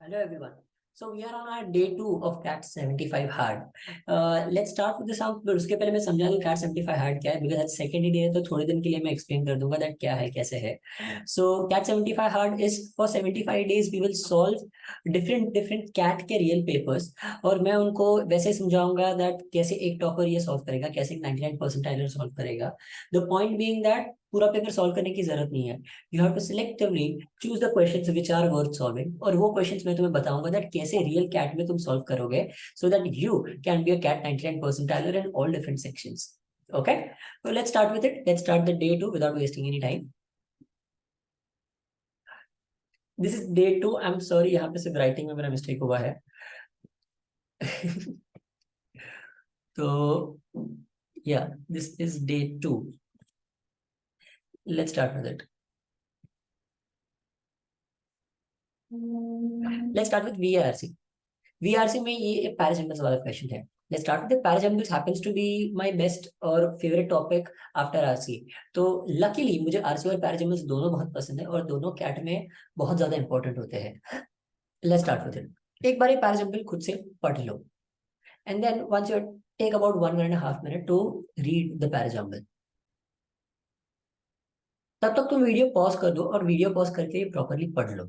Hello everyone. So we are on our day 2 of CAT 75 hard. Let's start with the sound. पर उसके पहले मैं समझा दूं CAT 75 hard क्या है, because आज second day है तो थोड़े दिन के लिए मैं explain कर दूंगा that क्या है कैसे है. So CAT 75 hard is for 75 days we will solve different CAT के real papers और मैं उनको वैसे समझाऊंगा that कैसे एक टॉपर ये सॉल्व करेगा, कैसे एक 99 परसेंटाइलर सॉल्व करेगा. The point being that पूरा पेपर सॉल्व करने की जरूरत नहीं है. You have to selectively choose the questions which are worth solving और वो questions मैं तुम्हें बताऊंगा that कैसे real CAT में तुम solve करोगे so that you can be a CAT 99 percentiler in all different sections. Okay, so let's start with it. Let's start the day 2 without wasting any time. This is day 2. I'm sorry, यहाँ पे सिर्फ writing में मेरा mistake हुआ है. तो yeah, this is day 2. Let's start with it. Let's start with VRC. VRC में ये एक पैरासिम्बल्स वाला क्वेश्चन है. Let's start with the पैरासिम्बल्स happens to be my best और favorite topic after RC. तो luckily मुझे RC और पैरासिम्बल्स दोनों बहुत पसंद है और दोनों कैट में बहुत ज्यादा इंपॉर्टेंट होते हैं. Let's start with it. एक बार ये पैरासिम्बल खुद से पढ़ लो and then once you take about 1.5 minutes to read the पैरासिम्बल. तब तक तुम वीडियो पॉज कर दो और वीडियो पॉज करके ये प्रॉपरली पढ़ लो.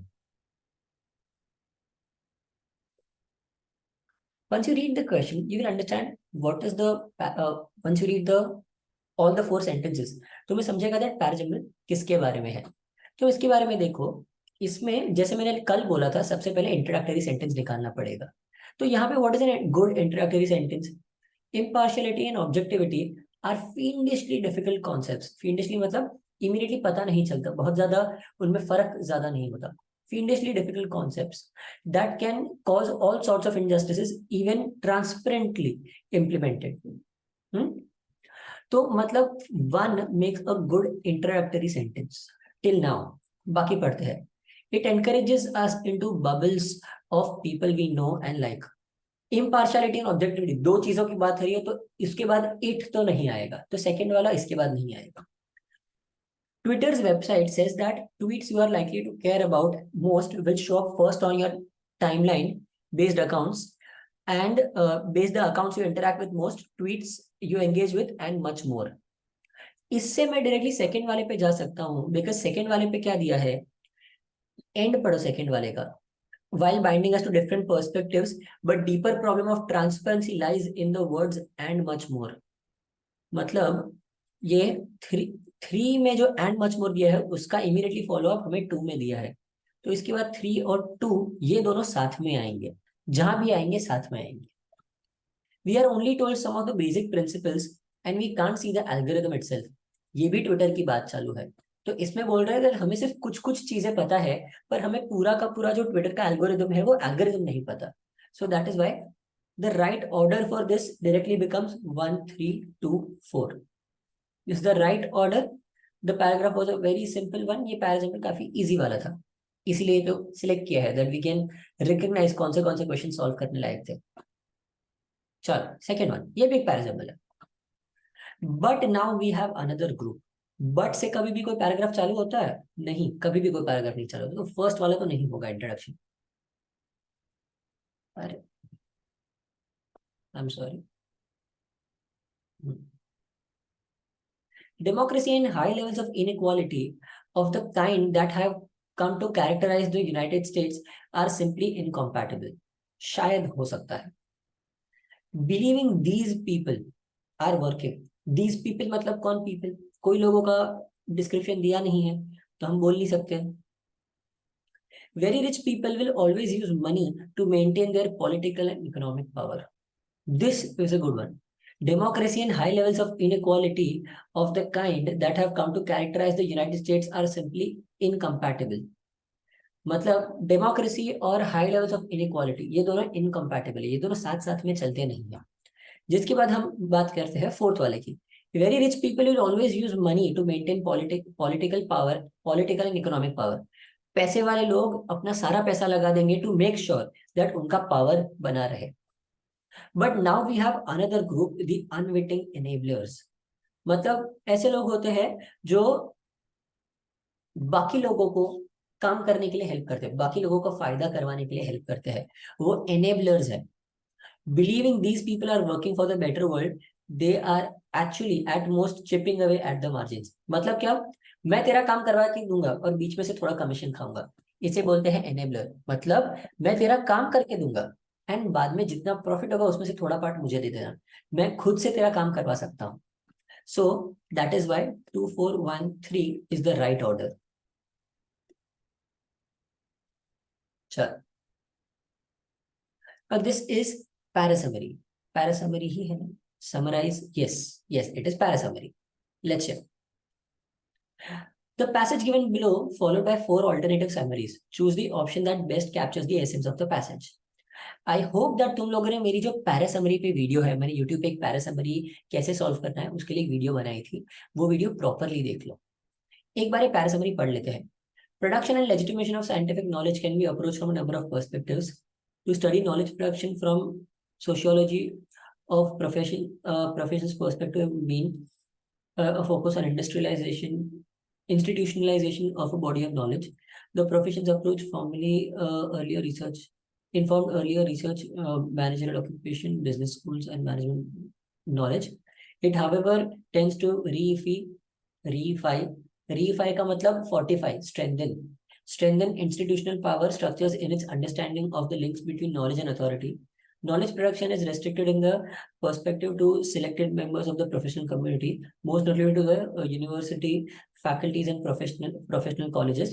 Once you read the question, you will understand what is the once you read the all the 4 sentences, तुम्हें समझेगा that पैराजिम्बल किसके बारे में है. तो इसके बारे में देखो, इसमें जैसे मैंने कल बोला था सबसे पहले इंट्रोडक्टरी सेंटेंस निकालना पड़ेगा. तो यहाँ पे what is an good introductory sentence? Impartiality and objectivity are fiendishly difficult concepts. fiendishly मतलब इमीडिएटली पता नहीं चलता, बहुत ज्यादा उनमें फर्क ज्यादा नहीं होता. fiendishly difficult concepts that can cause all sorts of injustices even transparently implemented. तो मतलब one makes a good introductory sentence till now. बाकी पढ़ते हैं. It encourages us into bubbles of people we know and like. Impartiality and objectivity दो चीजों की बात करिए तो इसके बाद it तो नहीं आएगा, तो सेकंड वाला इसके बाद नहीं आएगा. Twitter's website says that tweets you are likely to care about most will show up first on your timeline based accounts and based the accounts you interact with most, tweets you engage with and much more. इससे मैं directly second वाले पे जा सकता हूँ because second वाले पे क्या दिया है, एंड पढ़ो सेकंड वाले का. While binding us to different perspectives, but deeper problem of transparency lies in the words and much more. मतलब ये थ्री में जो एंड मच मोर दिया है उसका इमीडिएटली फॉलो अप हमें 2 में दिया है. तो इसके बाद 3 और 2 ये दोनों साथ में आएंगे, जहां भी आएंगे साथ में आएंगे. We are only told some of the basic principles and we can't see the algorithm itself. ये भी ट्विटर की बात चालू है. तो इसमें बोल रहे हैं कि हमें सिर्फ कुछ कुछ चीजें पता है पर हमें पूरा का पूरा जो ट्विटर का एल्गोरिथम है वो एल्गोरिथम नहीं पता. So that is why the right order for this directly becomes 1 3 2 4. This is the right order. The paragraph was a very simple one. ये पैराग्राफ काफी इजी वाला था, इसीलिए तो सिलेक्ट किया है that we can recognize कौन से क्वेश्चन सॉल्व करने लायक थे. चलो सेकेंड वन, ये भी एक पैराग्राफ है. But now we have another group. But से कभी भी कोई पैराग्राफ चालू होता है? नहीं, कभी भी कोई पैराग्राफ नहीं चालू होता. तो फर्स्ट वाला तो नहीं होगा इंट्रोडक्शन. अरे I am sorry. Democracy and high levels of inequality of the kind that have come to characterize the United States are simply incompatible. शायद हो सकता है. Believing these people are working. These people मतलब कौन people? कोई लोगों का description दिया नहीं है तो हम बोल नहीं सकते. Very rich people will always use money to maintain their political and economic power. This is a good one. Democracy and high levels of inequality of the kind that have come to characterize the United States are simply incompatible. मतलब democracy और high levels of inequality ये दोनों incompatible है, ये दोनों साथ साथ में चलते नहीं है. जिसके बाद हम बात करते हैं फोर्थ वाले की. Very rich people will always use money to maintain political power, political and economic power. पैसे वाले लोग अपना सारा पैसा लगा देंगे टू मेक श्योर दैट उनका पावर बना रहे. But now we have another group, the unwitting enablers. मतलब ऐसे लोग होते हैं जो बाकी लोगों को काम करने के लिए हेल्प करते हैं, बाकी लोगों को फायदा करवाने के लिए हेल्प करते हैं, वो एनेबलर्स है। Believing these people are working for the better world, they are actually at most chipping away at the margins. मतलब क्या, मैं तेरा काम करवा के दूंगा और बीच में से थोड़ा कमीशन खाऊंगा, इसे बोलते हैं एनेबलर। मतलब मैं तेरा काम करके दूंगा एंड बाद में जितना प्रॉफिट होगा उसमें से थोड़ा पार्ट मुझे दे देना, मैं खुद से तेरा काम करवा सकता हूँ। So that is why 2413 is the right order. चल, अब दिस इज पैरासमरी, पैरासमरी ही है ना, summarise, yes yes it is para summary. Let's check the passage given below followed by four alternative summaries. Choose the option that best captures the essence of the passage. I hope that तुम लोगों ने मेरी जो पैरासमरी पे video है, मैंने YouTube पे एक पैरासमरी कैसे सॉल्व करना है उसके लिए एक वीडियो बनाई थी, वो वीडियो प्रॉपरली देख लो। एक बार ये पैरासमरी पढ़ लेते हैं। Production and legitimation of scientific knowledge can be approached from a number of perspectives. To study knowledge production from sociology of profession's perspective mean a focus on institutionalization of a body of knowledge. The profession's approach informed earlier research, managerial occupation, business schools, and management knowledge. It, however, tends to reify का मतलब fortify, strengthen institutional power structures in its understanding of the links between knowledge and authority. Knowledge production is restricted in the perspective to selected members of the professional community, most notably to the university, faculties, and professional colleges.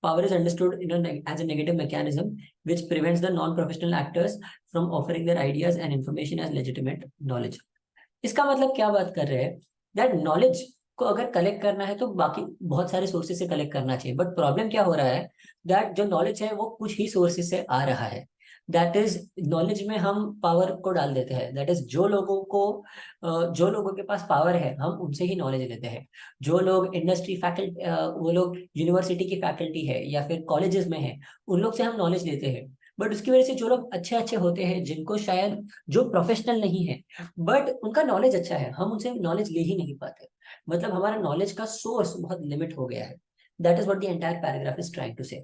Power is understood as a negative mechanism which prevents the non-professional actors from offering their ideas and information as legitimate knowledge. इसका मतलब क्या बात कर रहे हैं, that knowledge को अगर collect करना है तो बाकी बहुत सारे सोर्सेज से कलेक्ट करना चाहिए, बट प्रॉब्लम क्या हो रहा है, दैट जो नॉलेज है वो कुछ ही सोर्सेज से आ रहा है। दैट इज, नॉलेज में हम पावर को डाल देते हैं, दैट इज जो लोगों के पास पावर है हम उनसे ही नॉलेज लेते हैं। जो लोग इंडस्ट्री फैकल्टी, वो लोग यूनिवर्सिटी की फैकल्टी है या फिर कॉलेजेस में है, उन लोग से हम नॉलेज लेते हैं। बट उसकी वजह से जो लोग अच्छे अच्छे होते हैं, जिनको शायद जो प्रोफेशनल नहीं है बट उनका नॉलेज अच्छा है, हम उनसे नॉलेज ले ही नहीं पाते। मतलब हमारा नॉलेज का सोर्स बहुत लिमिट हो गया है। That is what the entire paragraph is trying to say.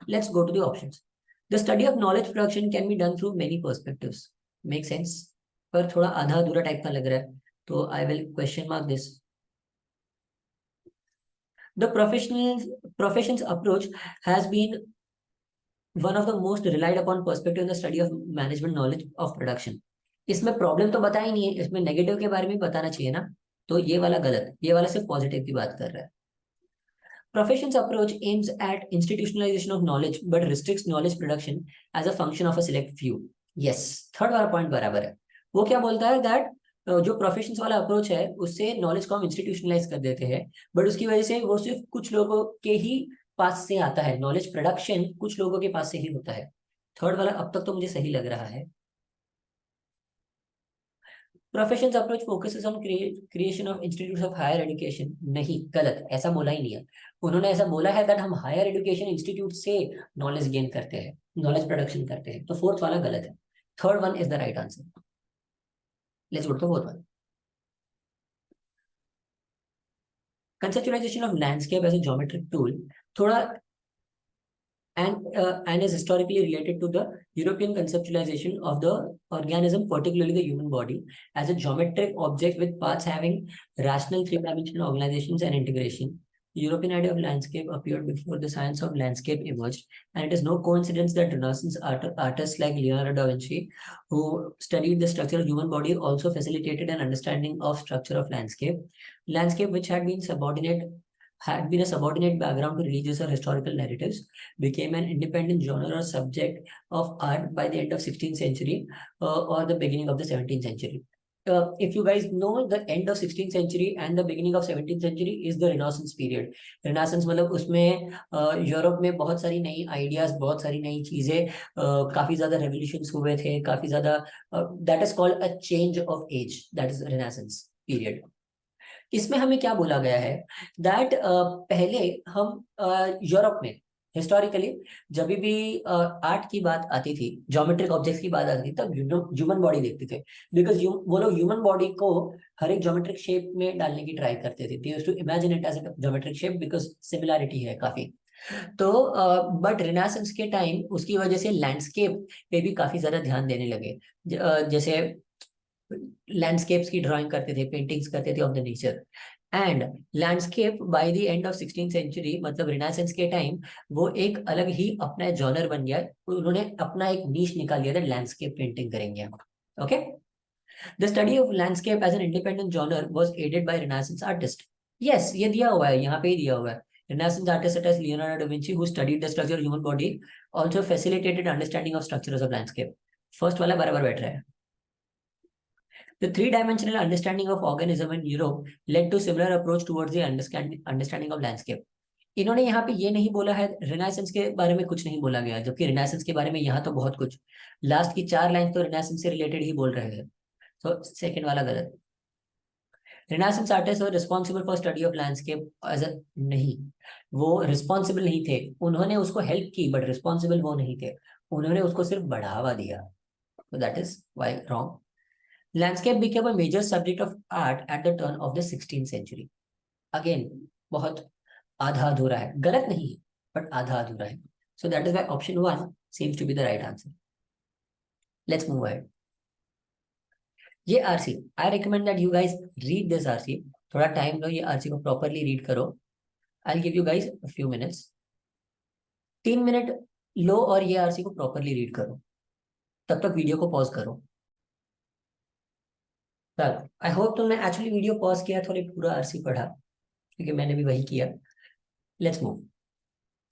Let's go to the options. The study of knowledge production can be done through many perspectives. Make sense, पर थोड़ा आधा अधूरा type का लग रहा है, तो I will question mark this. The profession's approach has been one of the most relied upon perspective in the study of management knowledge of production. इसमें प्रॉब्लम तो बता ही नहीं है, इसमें नेगेटिव के बारे में बताना चाहिए ना, तो ये वाला गलत, ये वाला सिर्फ पॉजिटिव की बात कर रहा है। Profession's approach aims at institutionalization of knowledge but restricts knowledge production as a function of a select few. Yes, third वाला पॉइंट बराबर है। वो क्या बोलता है, दैट जो प्रोफेशंस वाला अप्रोच है उससे नॉलेज को हम इंस्टीट्यूशनलाइज कर देते हैं, बट उसकी वजह से वो सिर्फ कुछ लोगों के ही पास से आता है, नॉलेज प्रोडक्शन कुछ लोगों के पास से ही होता है। थर्ड वाला अब तक तो मुझे सही लग रहा है। Professions approach focuses on creation of institutes of higher education, नहीं, गलत, ऐसा बोला ही नहीं है। उन्होंने ऐसा बोला है दैट हम हायर एजुकेशन इंस्टीट्यूट से नॉलेज गेन करते हैं, नॉलेज प्रोडक्शन करते हैं, तो फोर्थ वाला गलत है। Third one is the right answer. Let's go to fourth one. Conceptualization of landscape as a geometric tool, थोड़ा and is historically related to the European conceptualization of the organism, particularly the human body, as a geometric object with parts having rational three-dimensional organizations and integration. The European idea of landscape appeared before the science of landscape emerged, and it is no coincidence that Renaissance artists like Leonardo da Vinci, who studied the structure of human body, also facilitated an understanding of structure of landscape. Landscape, which had been a subordinate background to religious or historical narratives, became an independent genre or subject of art by the end of 16th century or the beginning of the 17th century. If you guys know, the end of 16th century and the beginning of 17th century is the Renaissance period. Renaissance मतलब उसमें Europe में बहुत सारी नई ideas, बहुत सारी नई चीजें, काफी ज्यादा रेवोल्यूशंस हुए थे, काफी ज्यादा, that is called a change of age, that is renaissance period. इसमें हमें क्या बोला गया है, दैट पहले हम यूरोप में हिस्टोरिकली जब भी आर्ट की बात आती थी, ज्योमेट्रिक ऑब्जेक्ट्स की बात आती थी, तब ह्यूमन बॉडी देखते थे, बिकॉज वो लोग ह्यूमन बॉडी को हर एक ज्योमेट्रिक शेप में डालने की ट्राई करते थे। They used to imagine it as a geometric shape because similarity है काफी। तो बट रिनासेंस के टाइम उसकी वजह से लैंडस्केप पे भी काफी ज्यादा ध्यान देने लगे। जैसे लैंडस्केप्स की ड्राइंग करते थे, पेंटिंग्स करते थे of the nature. And landscape by the end of 16th century, मतलब रिनासेंस के टाइम, वो एक अलग ही अपना जॉनर बन गया। उन्होंने अपना एक नीश निकाल लिया था, लैंडस्केप पेंटिंग करेंगे हम। Okay. The study of landscape as an independent genre was aided by Renaissance artist. Yes, ये दिया हुआ है, यहाँ पे ही दिया हुआ है। Renaissance artists such as Leonardo da Vinci, who studied the structure of human body, also facilitated understanding of structures of landscape. First वाला बराबर बैठ रहा है। The three-dimensional understanding of organism in Europe led to similar approach towards the understanding of landscape. इन्होंने यहाँ पे ये नहीं बोला है, रिनाइसेंस के बारे में कुछ नहीं बोला गया, जबकि रिनाइसेंस के बारे में यहाँ तो बहुत कुछ। लास्ट की 4 लाइन तो रिनाइसेंस से रिलेटेड ही बोल रहे हैं। तो सेकंड वाला गलत। Renaissance artist were responsible for study of landscape as a, नहीं, वो रिस्पॉन्सिबल नहीं थे। उन्होंने उसको हेल्प की बट रिस्पॉन्सिबल वो नहीं थे, उन्होंने उसको सिर्फ बढ़ावा दिया। तो that is why wrong. Landscape became a major subject of art at the turn of the 16th century. Again, बहुत आधा अधूरा है, गलत नहीं है बट आधा अधूरा है। So that is why option 1 seems to be the right answer. Let's move ahead. ये RC, I recommend that you guys read this RC. थोड़ा टाइम लो, ये आरसी को प्रॉपरली रीड करो। I'll give you guys a few minutes। 3 minute low और ये RC को properly read करो, तब तक वीडियो को पॉज करो। चलो, आई होप तुमने एक्चुअली वीडियो पॉज किया, थोड़ी पूरा आरसी पढ़ा, क्योंकि मैंने भी वही किया। लेट्स मूव,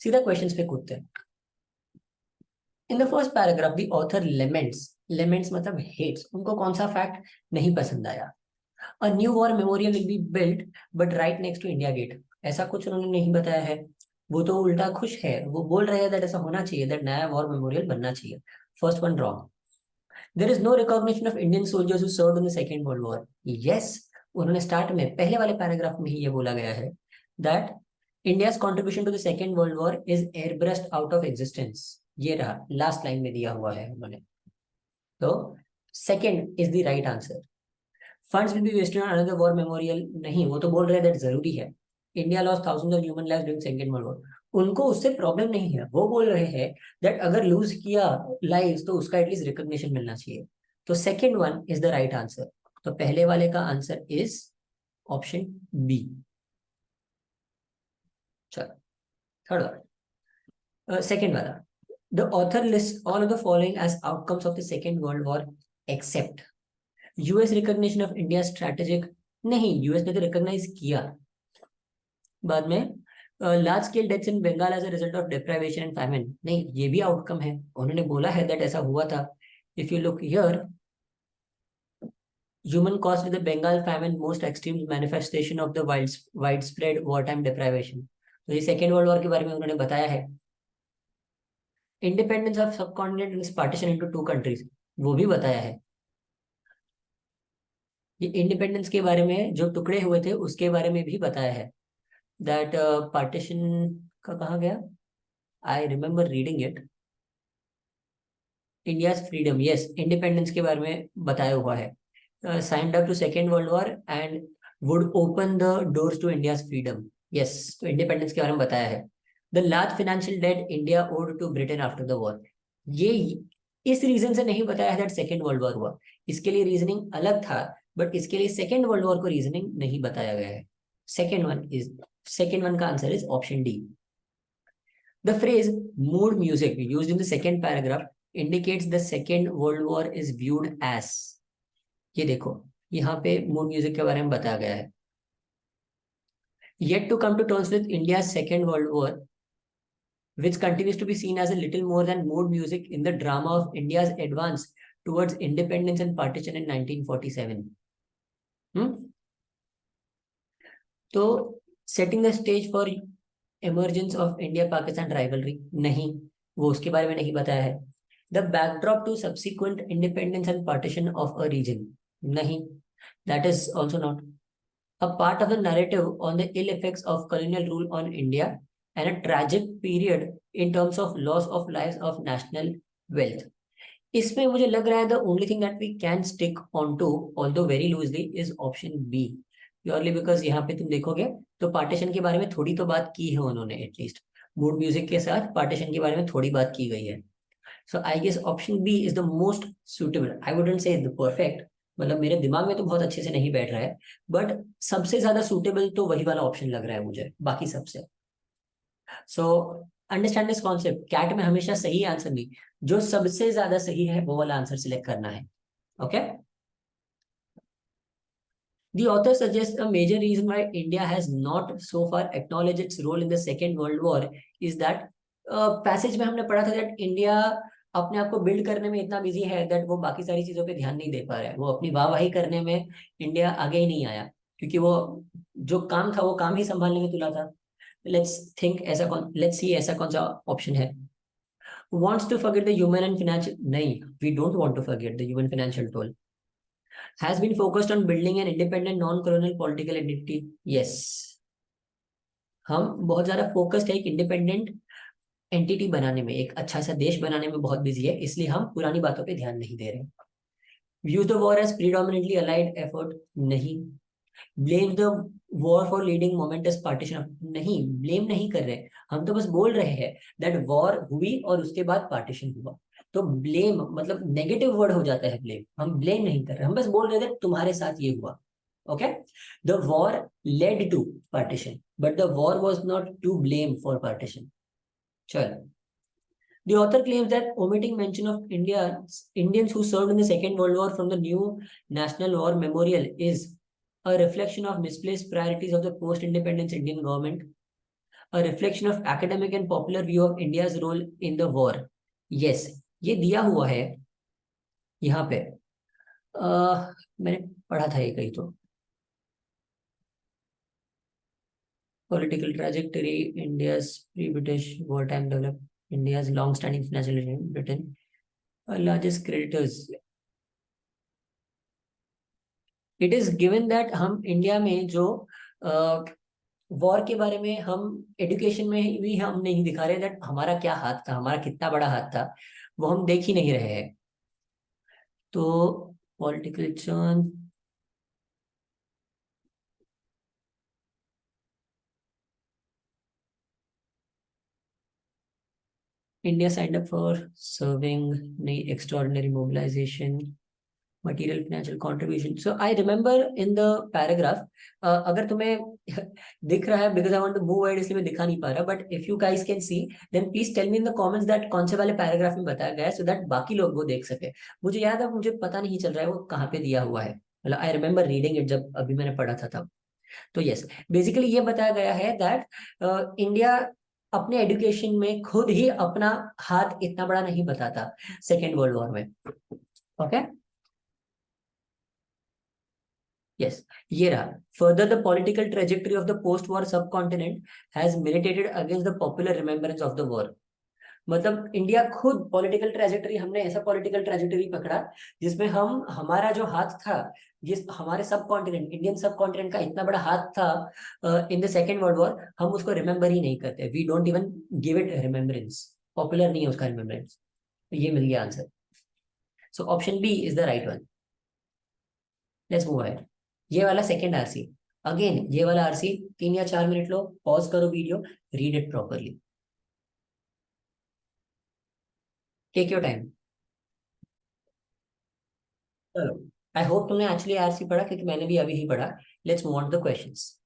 सीधा क्वेश्चंस पे कूदते हैं। In the first paragraph the author laments मतलब हेट्स, उनको कौन सा फैक्ट नहीं पसंद आया? A new war memorial will be built but right next to India Gate, ऐसा कुछ उन्होंने नहीं बताया है। वो तो उल्टा खुश है, वो बोल रहे हैं दैट ऐसा होना चाहिए, दैट नया वॉर मेमोरियल बनना चाहिए। First one wrong. There is no recognition of Indian soldiers who served in the Second World War. Yes, उन्होंने स्टार्ट में पहले वाले पैराग्राफ में ही ये बोला गया है that India's contribution to the Second World War is airbrushed out of existence. ये रहा, लास्ट लाइन में दिया हुआ है उन्होंने। तो second is the right answer. Funds will be wasted on another war memorial, नहीं, वो तो बोल रहे हैं दैट जरूरी है। India lost thousands of human lives during Second World War, उनको उससे प्रॉब्लम नहीं है। वो बोल रहे हैं दैट अगर लूज किया लाइव्स तो उसका एटलीस्ट रिकॉग्निशन मिलना चाहिए। तो second one is the right answer. तो पहले वाले का आंसर इज ऑप्शन बी। चलो, थर्ड वन, सेकंड वाला। The author list all of the following as outcomes of the Second World War except US recognition of India strategic, नहीं, US ने तो recognize किया। बाद में large scale deaths in Bengal as a result of deprivation and famine, नहीं, ये भी outcome है, उन्होंने बोला है दैट ऐसा हुआ था। If you look here, human cost the Bengal famine most extreme manifestation of the widespread war time deprivation. तो ये सेकेंड वर्ल्ड वॉर के बारे में उन्होंने बताया है। Independence of subcontinent is partition into 2 countries, वो भी बताया है। ये इंडिपेंडेंस के बारे में जो टुकड़े हुए थे उसके बारे में भी बताया है दैट पार्टीशन का कहा गया, I remember reading it. India's freedom, yes, independence के बारे में बताया हुआ है। Signed up to Second World War and would open the doors to India's freedom, yes, तो इंडिपेंडेंस के बारे में बताया है। The large financial debt India owed to Britain after the war, ये इस रीजन से नहीं बताया है दैट सेकेंड वर्ल्ड वॉर हुआ, इसके लिए रीजनिंग अलग था, बट इसके लिए सेकेंड वर्ल्ड वॉर को रीजनिंग नहीं बताया गया है। सेकेंड वन का answer is option D. The phrase mood music used in the second paragraph indicates the Second World War is viewed as, ये देखो, यहाँ पे mood music के बारे में बताया गया है। Yet to come to terms with India's Second World War, which continues to be seen as a little more than mood music in the drama of India's advance towards independence and partition in 1947. तो setting the stage for emergence of India Pakistan rivalry, नहीं, वो उसके बारे में नहीं बताया है। The backdrop to subsequent independence and partition of a region, नहीं, that is also not a part of the narrative on the ill effects of colonial rule on India and a tragic period in terms of loss of lives of national wealth. इसमें मुझे लग रहा है the only thing that we can stick on to, although very loosely, is option B, purely because यहाँ पे तुम देखोगे तो पार्टीशन के बारे में थोड़ी तो बात की है उन्होंने एटलीस्ट, मूड म्यूजिक के साथ पार्टीशन के बारे में थोड़ी बात की गई है. So I guess option B is the most suitable. I wouldn't say the perfect, मतलब मेरे दिमाग में तो बहुत अच्छे से नहीं बैठ रहा है, बट सबसे ज्यादा सुटेबल तो वही वाला ऑप्शन लग रहा है मुझे बाकी सबसे. So understand this concept, CAT में हमेशा सही आंसर नहीं, जो सबसे ज्यादा सही है वो वाला आंसर सिलेक्ट करना है. Okay. The author suggests a major reason why India has not so far acknowledged its role in the Second World War is that passage में हमने पढ़ा था that इंडिया अपने आप को बिल्ड करने में इतना बिजी है that वो बाकी सारी चीजों पे ध्यान नहीं दे पा रहा है. वो अपनी वाहवाही करने में इंडिया आगे ही नहीं आया, क्योंकि वो जो काम था वो काम ही संभालने में तुला था. लेट्स सी ऐसा कौन सा ऑप्शन है. wants to forget the human and financial, नहीं, we don't want to forget the human financial toll. Has been focused on building an independent non-colonial political identity. Yes, हम बहुत ज्यादा फोकस्ड है एक इंडिपेंडेंट एंटिटी बनाने में, एक अच्छा सा देश बनाने में बहुत बिजी है, इसलिए हम पुरानी बातों पे ध्यान नहीं दे रहे. Views the war as predominantly allied effort. नहीं. Blame the war for leading momentous partition. नहीं, blame नहीं कर रहे, हम तो बस बोल रहे हैं that war हुई और उसके बाद partition हुआ. तो ब्लेम मतलब नेगेटिव वर्ड हो जाता है ब्लेम. हम ब्लेम नहीं कर रहे, हम बस बोल रहे थे तुम्हारे साथ ये हुआ. Okay. The war led to partition but the war was not to blame for partition. चलो. The author claims that omitting mention of Indians who served in the Second World War from the new National War Memorial is a reflection of misplaced priorities of the post-independence Indian government, a reflection of academic and popular view of India's role in the war. Yes, ये दिया हुआ है यहाँ पे. मैंने पढ़ा था ये कहीं तो. Political trajectory, India's pre-British wartime development, India's long-standing financial relationship, Britain, largest creditors. It is given that हम इंडिया में जो वॉर के बारे में हम एजुकेशन में भी हम नहीं दिखा रहे दैट हमारा क्या हाथ था, हमारा कितना बड़ा हाथ था, वो हम देख ही नहीं रहे हैं. तो political churn, India signed up for serving, नहीं, extraordinary mobilisation, material financial contribution. So I remember in the paragraph, अगर तुम्हें दिख रहा है, because I want to move wide इसलिए मैं दिखा नहीं पा रहा, but if you guys can see then please tell me in the comments that कौन से वाले पैराग्राफ में बताया गया है, सो दैट बाकी लोग वो देख सके. मुझे याद है, मुझे पता नहीं चल रहा है वो कहाँ पे दिया हुआ है. मतलब आई रिमेंबर रीडिंग इट जब अभी मैंने पढ़ा था तब. तो यस, बेसिकली ये बताया गया है दैट इंडिया अपने एजुकेशन में खुद ही अपना हाथ इतना बड़ा नहीं बताता सेकेंड वर्ल्ड वॉर में. ओके. Yes, ये रहा. Further, the political trajectory of the post-war subcontinent has militated against the popular remembrance of the war. मतलब इंडिया खुद पॉलिटिकल ट्रेजेक्टरी, हमने ऐसा पॉलिटिकल ट्रेजेक्टरी पकड़ा जिसमें हम हमारा जो हाथ था, जिस हमारे सब कॉन्टिनेंट, इंडियन सब कॉन्टिनेंट का इतना बड़ा हाथ था in the Second World War, हम उसको रिमेम्बर ही नहीं करते. We don't even give it remembrance. Popular नहीं है उसका रिमेम्बरेंस. तो ये मिल गया answer. So option B is the right one. Let's move ahead. ये वाला सेकेंड आरसी. अगेन ये वाला आरसी 3 या 4 मिनट लो, पॉज करो video, read it properly. Take your time. चलो. आई होप तुमने एक्चुअली आरसी पढ़ा, क्योंकि मैंने भी अभी ही पढ़ा. Let's move on to the questions.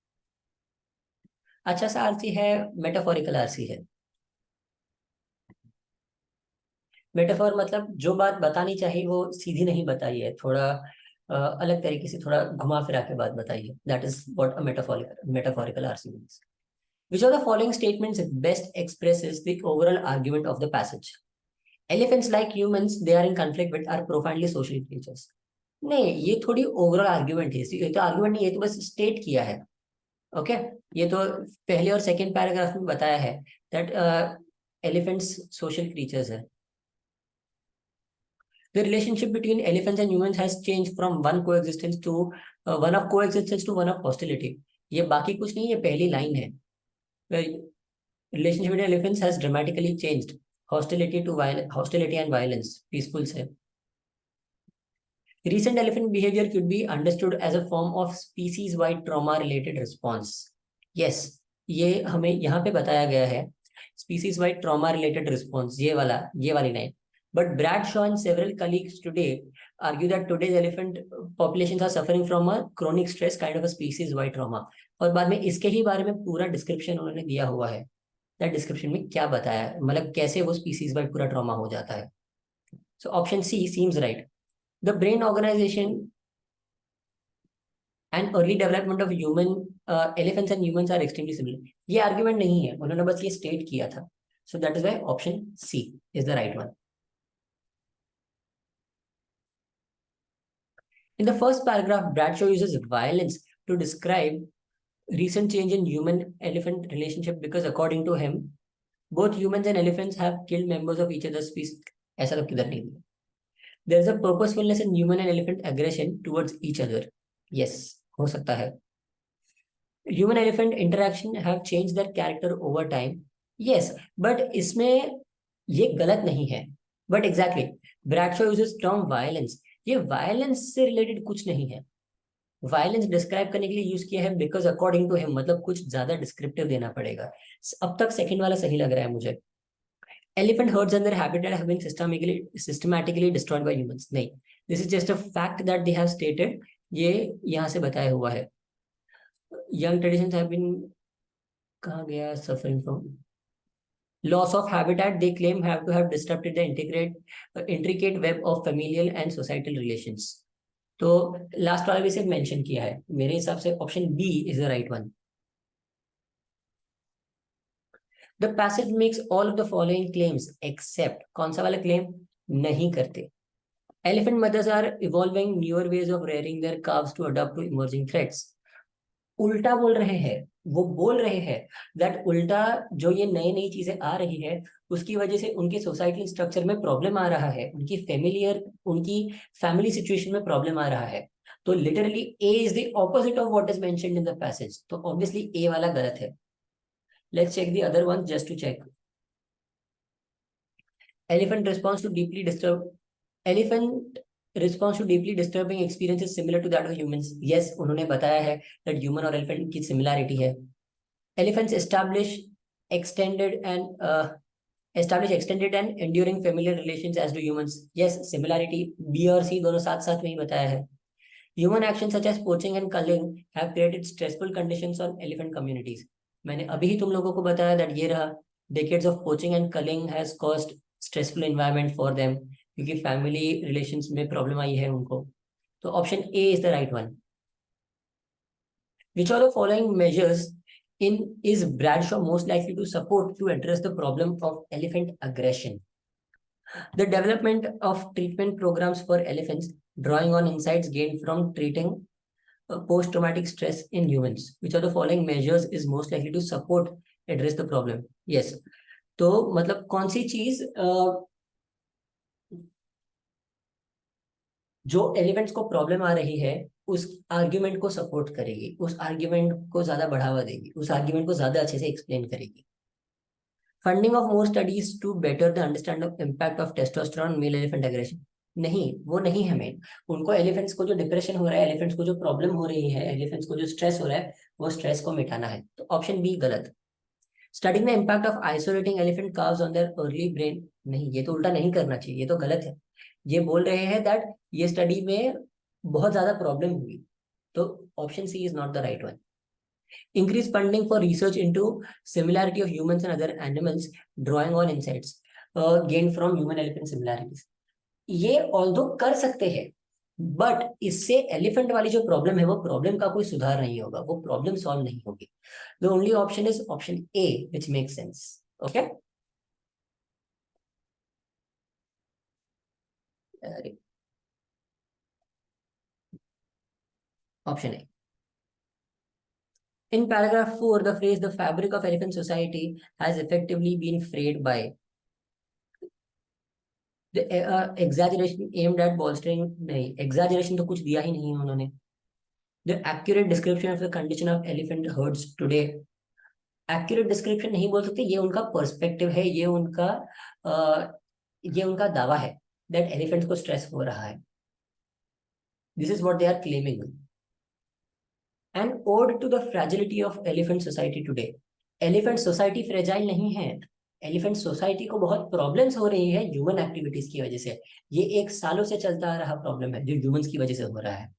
अच्छा सा आरसी है, मेटाफोरिकल आरसी है. मेटाफोर मतलब जो बात बतानी चाहिए वो सीधी नहीं बताई है, थोड़ा अलग तरीके से, थोड़ा घुमा फिरा के बात बताई है. That is what a metaphorical RC means. Which of the following statements best expresses the overall argument of the passage? Elephants, like humans, they are in conflict but are profoundly social creatures. नहीं, ये थोड़ी overall argument है, ये तो argument नहीं, ये तो बस स्टेट किया है. ओके. ये तो पहले और सेकेंड पैराग्राफ में बताया है दैट एलिफेंट्स सोशल क्रीचर्स है. The relationship between elephants and humans has changed from one of coexistence to one of hostility. ये बाकी कुछ नहीं, ये पहली लाइन है. Relationship between elephants has dramatically changed. Hostility and violence. Peaceful से. Recent elephant behavior could be understood as a form of species-wide trauma-related response. Yes, ये हमें यहाँ पे बताया गया है species wide trauma related response, ये वाली line. But Bradshaw and several colleagues today argue that today's elephant populations are suffering from a chronic stress kind of a species wide trauma. और बाद में इसके ही बारे में पूरा डिस्क्रिप्शन उन्होंने दिया हुआ है. दैट डिस्क्रिप्शन में क्या बताया है, मतलब कैसे वो स्पीसीज वाइड पूरा ट्रॉमा हो जाता है. So option C seems right. The brain organization and early development of human elephants and humans are extremely similar. ये आर्ग्यूमेंट नहीं है, उन्होंने बस ये स्टेट किया था. So that is why option C is the right one. In the first paragraph, Bradshaw uses violence to describe recent change in human-elephant relationship because according to him, both humans and elephants have killed members of each other's species. ऐसा तो किधर नहीं है. There is a purposefulness in human and elephant aggression towards each other. Yes, हो सकता है. Human-elephant interaction have changed their character over time. Yes, but इसमें ये गलत नहीं है. But exactly, Bradshaw uses term violence. ये वायलेंस से रिलेटेड कुछ नहीं है. वायलेंस डिस्क्राइब करने के लिए यूज किया है बिकॉज अकॉर्डिंग टू हिम, मतलब कुछ ज्यादा डिस्क्रिप्टिव देना पड़ेगा. अब तक सेकंड वाला सही लग रहा है मुझे. Elephant herds and their habitat have been systematically destroyed by humans. नहीं, this is just a fact that they have stated. ये यहाँ से बताया हुआ है. यंग ट्रेडिशंस हैव बीन, कहाँ गया, suffering from loss of habitat they claim have to have disrupted the intricate web of familial and societal relations. तो last वाला भी सिर्फ मेंशन किया है. मेरे हिसाब से option B is the right one. The passage makes all of the following claims except. कौन सा वाला क्लेम नहीं करते? Elephant mothers are evolving newer ways of rearing their calves to adapt to emerging threats. उल्टा बोल रहे हैं. वो बोल रहे हैं दैट उल्टा जो ये नई नई चीजें आ रही है उसकी वजह से उनके सोसाइटल स्ट्रक्चर में प्रॉब्लम आ रहा है, उनकी फैमिली सिचुएशन में प्रॉब्लम आ रहा है. तो literally A is the opposite of what is mentioned in the passage. तो ऑब्वियसली ए वाला गलत है. Let's check the other one just to check. Elephant response to deeply disturb. Elephant response to deeply disturbing experiences similar to that of humans. Yes, उन्होंने बताया है that human और elephant की similarity है. Elephants establish extended and enduring familiar relations as do humans. Yes, similarity B और C दोनों साथ साथ में ही बताया है. Human actions such as poaching and culling have created stressful conditions on elephant communities. मैंने अभी ही तुम लोगों को बताया that ये रहा, decades of poaching and culling has caused stressful environment for them. क्योंकि फैमिली रिलेशंस में प्रॉब्लम आई है उनको. तो option A is the right one. Which of the following measures is Bradshaw most likely to support to address the problem of elephant aggression? The development of treatment programs for elephants drawing on insights gained from treating post-traumatic stress in humans. Which of the following measures is most likely to support address the problem? Yes. तो मतलब कौन सी चीज जो elephants को problem आ रही है उस आर्ग्यूमेंट को सपोर्ट करेगी, उस आर्ग्यूमेंट को ज्यादा बढ़ावा देगी, उस आर्ग्यूमेंट को ज्यादा अच्छे से एक्सप्लेन करेगी. Funding of more studies to better the understand of impact of testosterone male elephant aggression. नहीं, वो नहीं है मेन. उनको एलिफेंट्स को जो डिप्रेशन हो रहा है, एलिफेंट्स को जो प्रॉब्लम हो रही है, एलिफेंट्स को जो स्ट्रेस हो रहा है, वो स्ट्रेस को मिटाना है. तो ऑप्शन बी गलत. Studying the impact of isolating elephant calves on their early brain. नहीं, ये तो उल्टा नहीं करना चाहिए, ये तो गलत है. ये बोल रहे हैं दैट ये स्टडी में बहुत ज्यादा प्रॉब्लम हुई. तो option C is not the right one. Increase funding for research into similarity of humans and other animals drawing on insights gain from human elephant similarities. ये ऑल्दो कर सकते हैं, बट इससे एलिफेंट वाली जो प्रॉब्लम है वो प्रॉब्लम का कोई सुधार नहीं होगा, वो प्रॉब्लम सॉल्व नहीं होगी. The only option is option A which makes sense. Okay, option A. In paragraph 4, the phrase "the fabric of elephant society" has effectively been frayed by the exaggeration aimed at bolstering. नहीं, exaggeration तो कुछ दिया ही नहीं है उन्होंने. The accurate description of the condition of elephant herds today. Accurate description नहीं बोल सकते, ये उनका पर्सपेक्टिव है, ये उनका दावा है that elephants को स्ट्रेस हो रहा है. This is what they are claiming. An ode to the fragility of elephant society today. Elephant society fragile नहीं है। एलिफेंट सोसाइटी को बहुत प्रॉब्लम्स हो रही है ह्यूमन एक्टिविटीज की वजह से। ये एक सालों से चलता आ रहा प्रॉब्लम है जो ह्यूमंस की वजह से हो रहा है।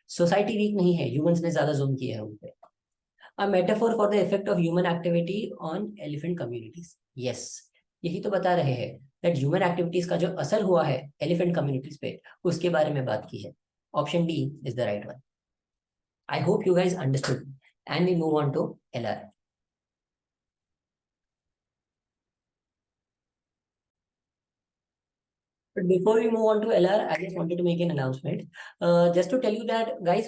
सोसाइटी वीक नहीं है, ह्यूमंस ने ज्यादा जुल्म किया है उन पे। A metaphor for the effect of human activity on elephant communities. Yes, यही तो बता रहे हैं दैट ह्यूमन एक्टिविटीज का जो असर हुआ है एलिफेंट कम्युनिटीज पे, उसके बारे में बात की है। Option D is the right one. I hope you guys understood and we move on to LR. But before we move on to LR, I just wanted to make an announcement. Just to tell you that, guys,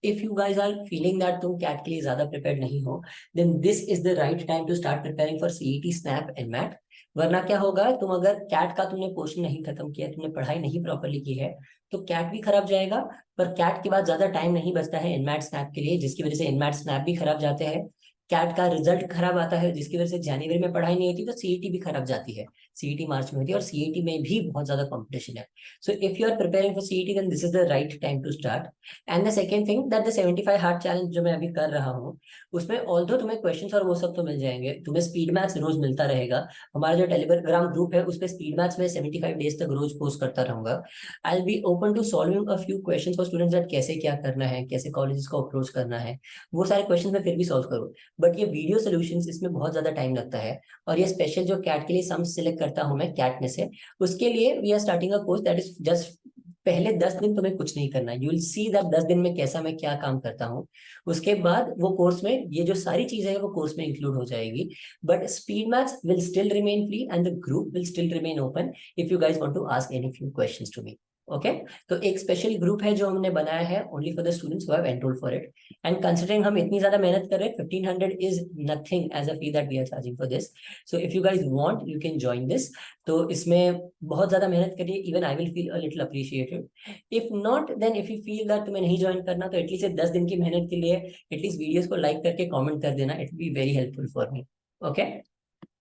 if you guys are feeling that तुम CAT के लिए ज़्यादा prepared नहीं हो, then this is the right time to start preparing for CET, SNAP and MAT. वरना क्या होगा, तुम अगर CAT का तुमने पोर्शन नहीं खत्म किया, तुमने पढ़ाई नहीं प्रॉपरली की है, तो CAT भी खराब जाएगा। पर CAT के बाद ज्यादा टाइम नहीं बचता है इनमैट स्नैप के लिए, जिसकी वजह से इनमैट स्नैप भी खराब जाते हैं। कैट का रिजल्ट खराब आता है, जिसकी वजह से जनवरी में पढ़ाई नहीं होती, तो सीईटी भी खराब जाती है। सीईटी मार्च में होती है और सीईटी में भी बहुत ज्यादा कंपटीशन है। So if you are preparing for CET then this is the right time to start. And the second thing that the 75 hard challenge जो मैं अभी कर रहा हूँ, उसमें ऑल्दो तुम्हें क्वेश्चंस और वो सब तो मिल जाएंगे, तुम्हें स्पीड मैथ्स रोज मिलता रहेगा। हमारा जो टेलीग्राम ग्रुप है उस पर स्पीड मैथ्स में 75 डेज तक रोज पोस्ट करता रहूंगा। I will be open to solving a few questions for students that कैसे क्या करना है, कैसे कॉलेजेस को अप्रोच करना है, वो सारे क्वेश्चंस मैं फिर भी सॉल्व करूँ। बट ये वीडियो सोल्यूशंस, इसमें बहुत ज्यादा टाइम लगता है। और ये स्पेशल जो कैट के लिए सम सिलेक्ट करता हूँ मैं कैट में से, उसके लिए we are starting a course that is just, पहले 10 दिन तुम्हें कुछ नहीं करना, यू विल सी दैट 10 दिन में कैसा मैं क्या काम करता हूँ। उसके बाद वो कोर्स में ये जो सारी चीजें हैं वो कोर्स में इंक्लूड हो जाएगी। But speed maths will still remain free and the group will still remain open if you guys want to ask any few questions to me. Okay, तो एक स्पेशल ग्रुप है जो हमने बनाया है only for the students who have enrolled for it. And considering हम इतनी ज्यादा मेहनत कर रहे हैं, 1500 is nothing as a fee that we are charging for this. So if you guys want you can join this. तो इसमें बहुत ज्यादा मेहनत करिए, even I will feel a little appreciated. If not then if you feel that तुम्हें नहीं join करना, तो एटलीस्ट 10 दिन की मेहनत के लिए एटलीस्ट वीडियोस को लाइक करके कमेंट कर देना, it be very helpful for me. Okay,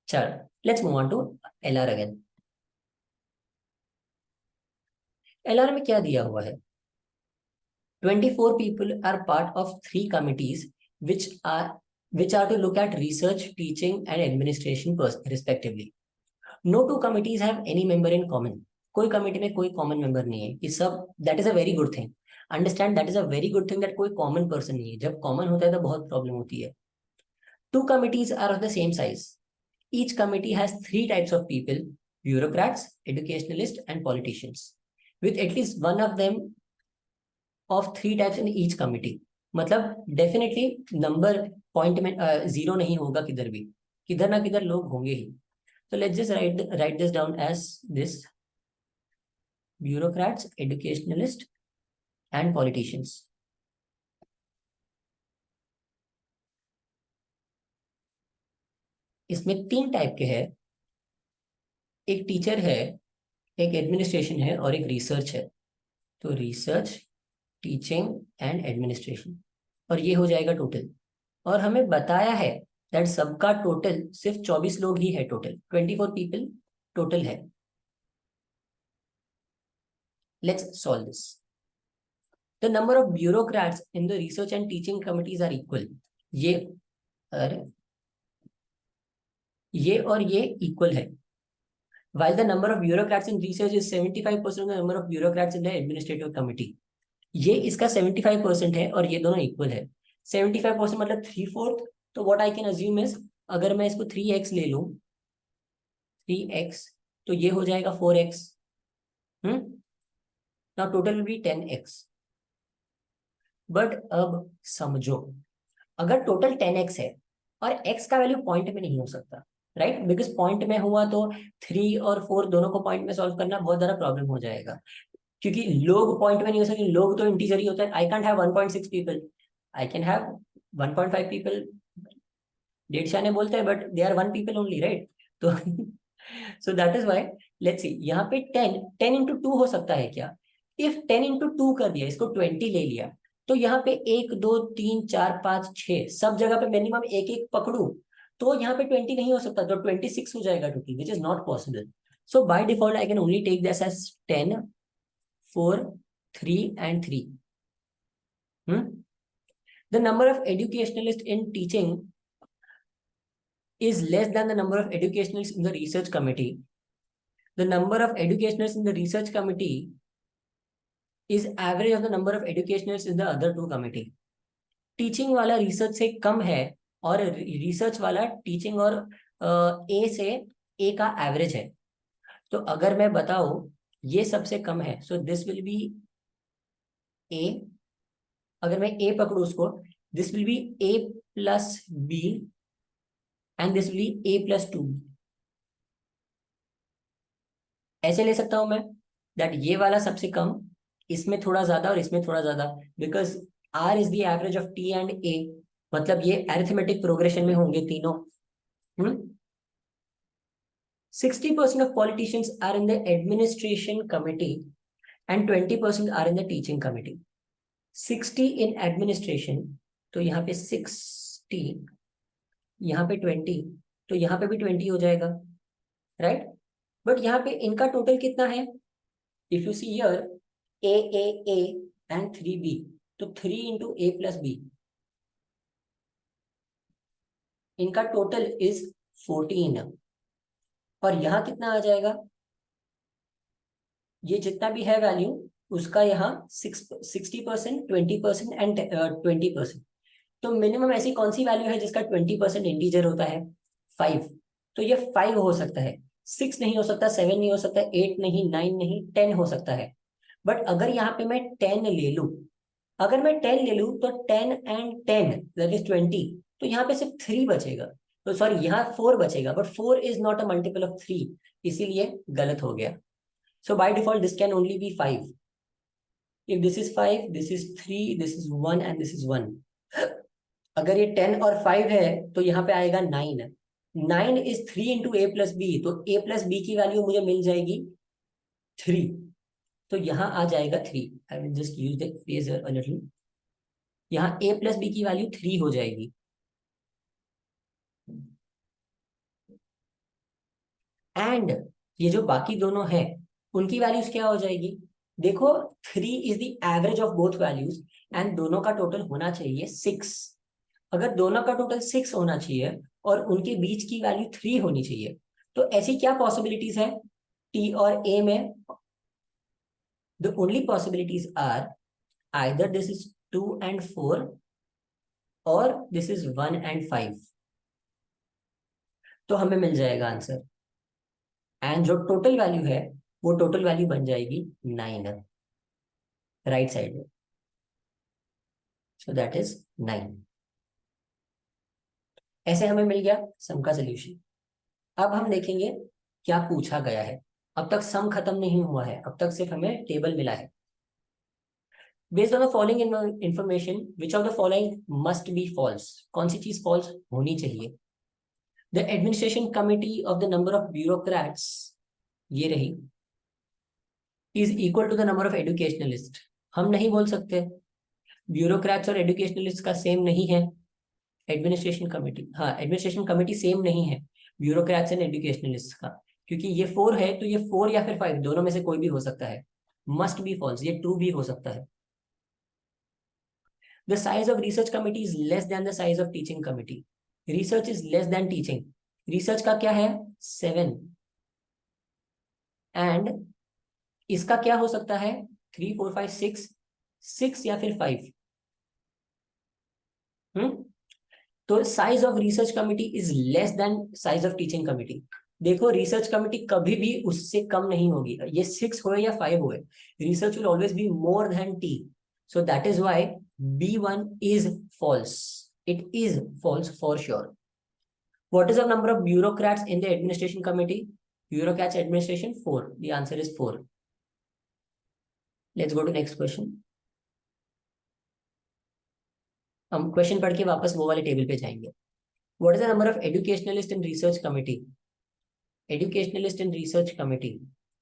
चलो let's move on to LR again. LR में क्या दिया हुआ है? 24 people are part of 3 committees which are which are to look at research, teaching and administration respectively. No two committees have any member in common. कोई committee में कोई common member नहीं है, ये सब that is a very good thing. Understand, that is a very good thing that कोई common person नहीं है। जब कॉमन होता है तो बहुत प्रॉब्लम होती है। Two committees are of the same size. Each committee has 3 types of people: bureaucrats, educationalists and politicians, with at least one of them of 3 types in each committee। मतलब डेफिनेटली नंबर पॉइंट में zero नहीं होगा, किधर भी किधर ना किधर लोग होंगे ही। तो let's just write this down as this: bureaucrats, educationalist and politicians. इसमें 3 टाइप के हैं, एक टीचर है, एक एडमिनिस्ट्रेशन है और एक रिसर्च है। तो रिसर्च, टीचिंग एंड एडमिनिस्ट्रेशन, और ये हो जाएगा टोटल। और हमें बताया है दैट सबका टोटल सिर्फ 24 लोग ही है, टोटल 24 पीपल टोटल है। Let's solve this. The number of bureaucrats in the research and teaching committees are equal. ये, अरे, ये और ये इक्वल है। while the number of bureaucrats in research is 75% of the number of bureaucrats in the administrative committee। ये इसका 75% है और ये दोनों इक्वल है। 75% मतलब 3/4। तो what I can assume is, अगर मैं इसको 3x ले लूं, 3x, तो ये हो जाएगा 4x। Now total will be 10x। But अब समझो, अगर टोटल 10x है और x का वैल्यू पॉइंट में नहीं हो सकता, राइट? बिकॉज पॉइंट में हुआ तो 3 और 4 दोनों को पॉइंट में सॉल्व करना बहुत ज्यादा प्रॉब्लम हो जाएगा, क्योंकि लोग पॉइंट में नहीं हो सकते, लोग तो इंटीजर ही होता है। I can't have 1.6 people, I can have 1.5 people. डेढ़ शाने बोलते हैं but they are 1 people only, right? तो so that is why, let's see, यहाँ पे 10 10 into 2 हो सकता है क्या? इफ 10 into 2 कर दिया, इसको 20 ले लिया, तो यहाँ पे 1 2 3 4 5 6 सब जगह पे मिनिमम एक एक पकड़ू, तो यहाँ पे 20 नहीं हो सकता, तो 26 हो जाएगा total, which is not possible. So by default I can only take this as 10 4 3 and 3। The number of educationalist in teaching is less than the number of educationals in the research committee, the number of educationals in the research committee is average of the number of educationals in the other two committee. Teaching वाला research से कम है और research वाला teaching और ए से ए का average है। तो अगर मैं बताऊं ये सबसे कम है, so this will be A. अगर मैं ए पकड़ू उसको, this will be A plus B and this will be A plus 2। ऐसे ले सकता हूं मैं दैट ये वाला सबसे कम, इसमें थोड़ा ज्यादा और इसमें थोड़ा ज्यादा, because R is the average of T and A, मतलब ये अरिथमेटिक प्रोग्रेशन में होंगे तीनों। 60% of politicians are in the administration committee and 20% are in the teaching committee. 60 in administration, तो यहाँ पे 60, यहाँ पे 20, तो यहाँ पे भी 20 हो जाएगा, राइट? बट यहाँ पे इनका टोटल कितना है? If you see here A and 3B, तो 3 into A plus B, इनका टोटल इज 14। और यहाँ कितना आ जाएगा? ये जितना भी है वैल्यू उसका यहाँ 60%, 20% एंड 20%। तो मिनिमम ऐसी कौन सी वैल्यू है जिसका 20% इंटीजर होता है? 5। तो ये 5 हो सकता है, 6 नहीं हो सकता, 7 नहीं हो सकता, 8 नहीं, 9 नहीं, 10 हो सकता है। बट अगर यहाँ पे मैं 10 ले लूं, अगर मैं 10 ले लूं तो 10 एंड 10 दैट इज 20, तो यहाँ पे सिर्फ 3 बचेगा, तो सॉरी यहाँ 4 बचेगा, but 4 is not a multiple of 3, इसीलिए गलत हो गया। So by default this can only be 5। If this is 5, this is 3, this is 1 and this is 1। अगर ये 10 और 5 है तो यहाँ पे आएगा 9। 9 is 3 into A plus B, तो ए प्लस बी की वैल्यू मुझे मिल जाएगी 3, तो यहाँ आ जाएगा 3। I will just use the eraser a little. यहाँ ए प्लस बी की वैल्यू 3 हो जाएगी। एंड ये जो बाकी दोनों हैं उनकी वैल्यूज क्या हो जाएगी? देखो 3 is the average of both values and दोनों का टोटल होना चाहिए 6। अगर दोनों का टोटल 6 होना चाहिए और उनके बीच की वैल्यू 3 होनी चाहिए, तो ऐसी क्या पॉसिबिलिटीज है टी और ए में? The only possibilities are either this is 2 and 4 और दिस इज 1 and 5। तो हमें मिल जाएगा आंसर, एंड जो टोटल वैल्यू है वो टोटल वैल्यू बन जाएगी 9 राइट साइड में। सो दैट इज 9। ऐसे हमें मिल गया सम का सोल्यूशन। अब हम देखेंगे क्या पूछा गया है। अब तक सम खत्म नहीं हुआ है, अब तक सिर्फ हमें टेबल मिला है। Based on the following information which of the following must be false, कौन सी चीज फॉल्स होनी चाहिए? The administration committee of the number of bureaucrats, ये रही, is equal to the number of educationalist. हम नहीं बोल सकते, ब्यूरोक्रेट्स और एडुकेशनलिस्ट का सेम नहीं है। एडमिनिस्ट्रेशन कमेटी, हाँ एडमिनिस्ट्रेशन कमेटी सेम नहीं है ब्यूरोक्रेट्स एंड एजुकेशनलिस्ट का, क्योंकि ये 4 है तो ये 4 या फिर 5 दोनों में से कोई भी हो सकता है। मस्ट बी फॉल्स, ये ट्रू भी हो सकता है। The size of research committee is less than the size of teaching committee. Research is less than teaching, research का क्या है 7, एंड इसका क्या हो सकता है 3 4 5 6, 6 या फिर 5। तो size of research committee is less than size of teaching committee. देखो रिसर्च कमिटी कभी भी उससे कम नहीं होगी, ये 6 हो या 5 हो, research will always be more than T. So that is why B1 is false, it is false for sure. What is the number of bureaucrats in the administration committee? Bureaucrats administration 4, the answer is 4। Let's go to next question। हम question पढ़ के वापस वो वाले table पे जाएंगे। What is the number of educationalist in research committee? Educationalist in research committee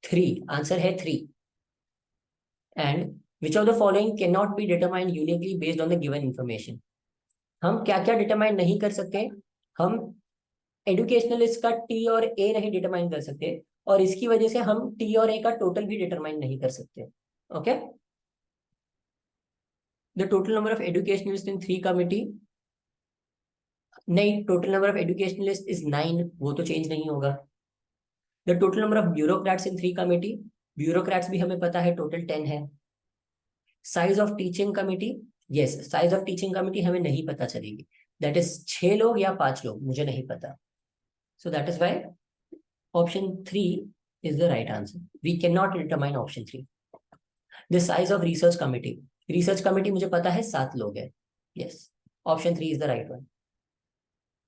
3, answer है 3। And which of the following cannot be determined uniquely based on the given information? हम क्या क्या डिटरमाइन नहीं कर सकते? हम एजुकेशनलिस्ट का टी और ए नहीं डिटरमाइन कर सकते, और इसकी वजह से हम टी और ए का टोटल भी डिटरमाइन नहीं कर सकते। Okay, the total number of educationalist in 3 committee नहीं, total number of educationalist is 9, वो तो चेंज नहीं होगा। The total number of bureaucrats in 3 committee, bureaucrats भी हमें पता है टोटल 10 है। Size of teaching committee, yes, size of teaching committee हमें नहीं पता चलेगी, दैट इज 6 लोग या 5 लोग, मुझे नहीं पता। So that is why option 3 is the right answer, we can not determine option 3। The size of research committee, research committee मुझे पता है 7 लोग है, yes, option 3 is the right one.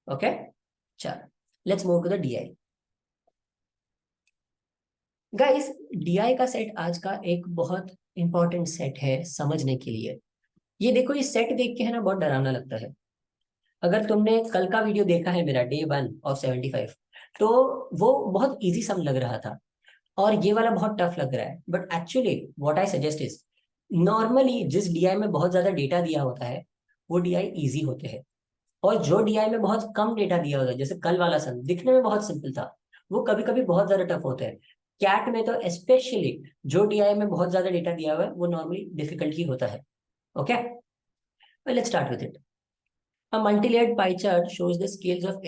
Okay, चलो let's move to the DI. Guys, DI का set आज का एक बहुत इंपॉर्टेंट सेट है समझने के लिए। ये देखो, ये सेट देख के है ना बहुत डरावना लगता है। अगर तुमने कल का वीडियो देखा है मेरा Day 1 of 75, तो वो बहुत इजी सम लग रहा था, और ये वाला बहुत टफ लग रहा है। But actually what I suggest is, normally जिस डीआई में बहुत ज्यादा डेटा दिया होता है वो डीआई इजी होते हैं, और जो डीआई में बहुत कम डेटा दिया होता है, जैसे कल वाला सम दिखने में बहुत सिंपल था, वो कभी कभी बहुत ज्यादा टफ होता है। कैट में तो स्पेशली जो डीआई में बहुत ज्यादा डेटा दिया हुआ है वो नॉर्मली डिफिकल्ट ही होता है। Okay, let's start with it. A multi-layered pie chart shows the scales of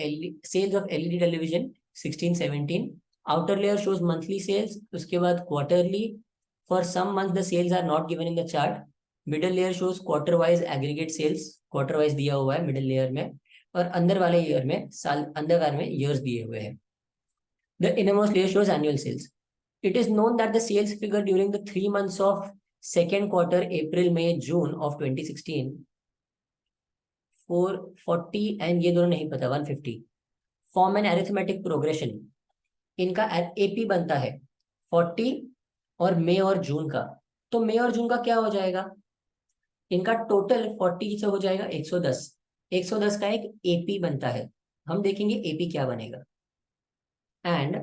sales of LED television 16-17. Outer layer shows monthly sales. उसके बाद quarterly. For some months the sales are not given in the chart. Middle layer shows quarter wise aggregate sales. Quarter wise दिया हुआ है middle layer में, और अंदर वाले year में साल, अंदर वाले में years दिए हुए हैं। The innermost layer shows annual sales. It is known that the sales figure during the 3 months of second quarter April, May, June of 2016 440 and ये दोनों नहीं पता 150 फॉर्म एन अरिथमेटिक प्रोग्रेशन। इनका एपी बनता है 40 और मई और जून का। तो मई और जून का क्या हो जाएगा, इनका टोटल 40 से हो जाएगा 110। 110 का एक एपी बनता है, हम देखेंगे एपी क्या बनेगा। And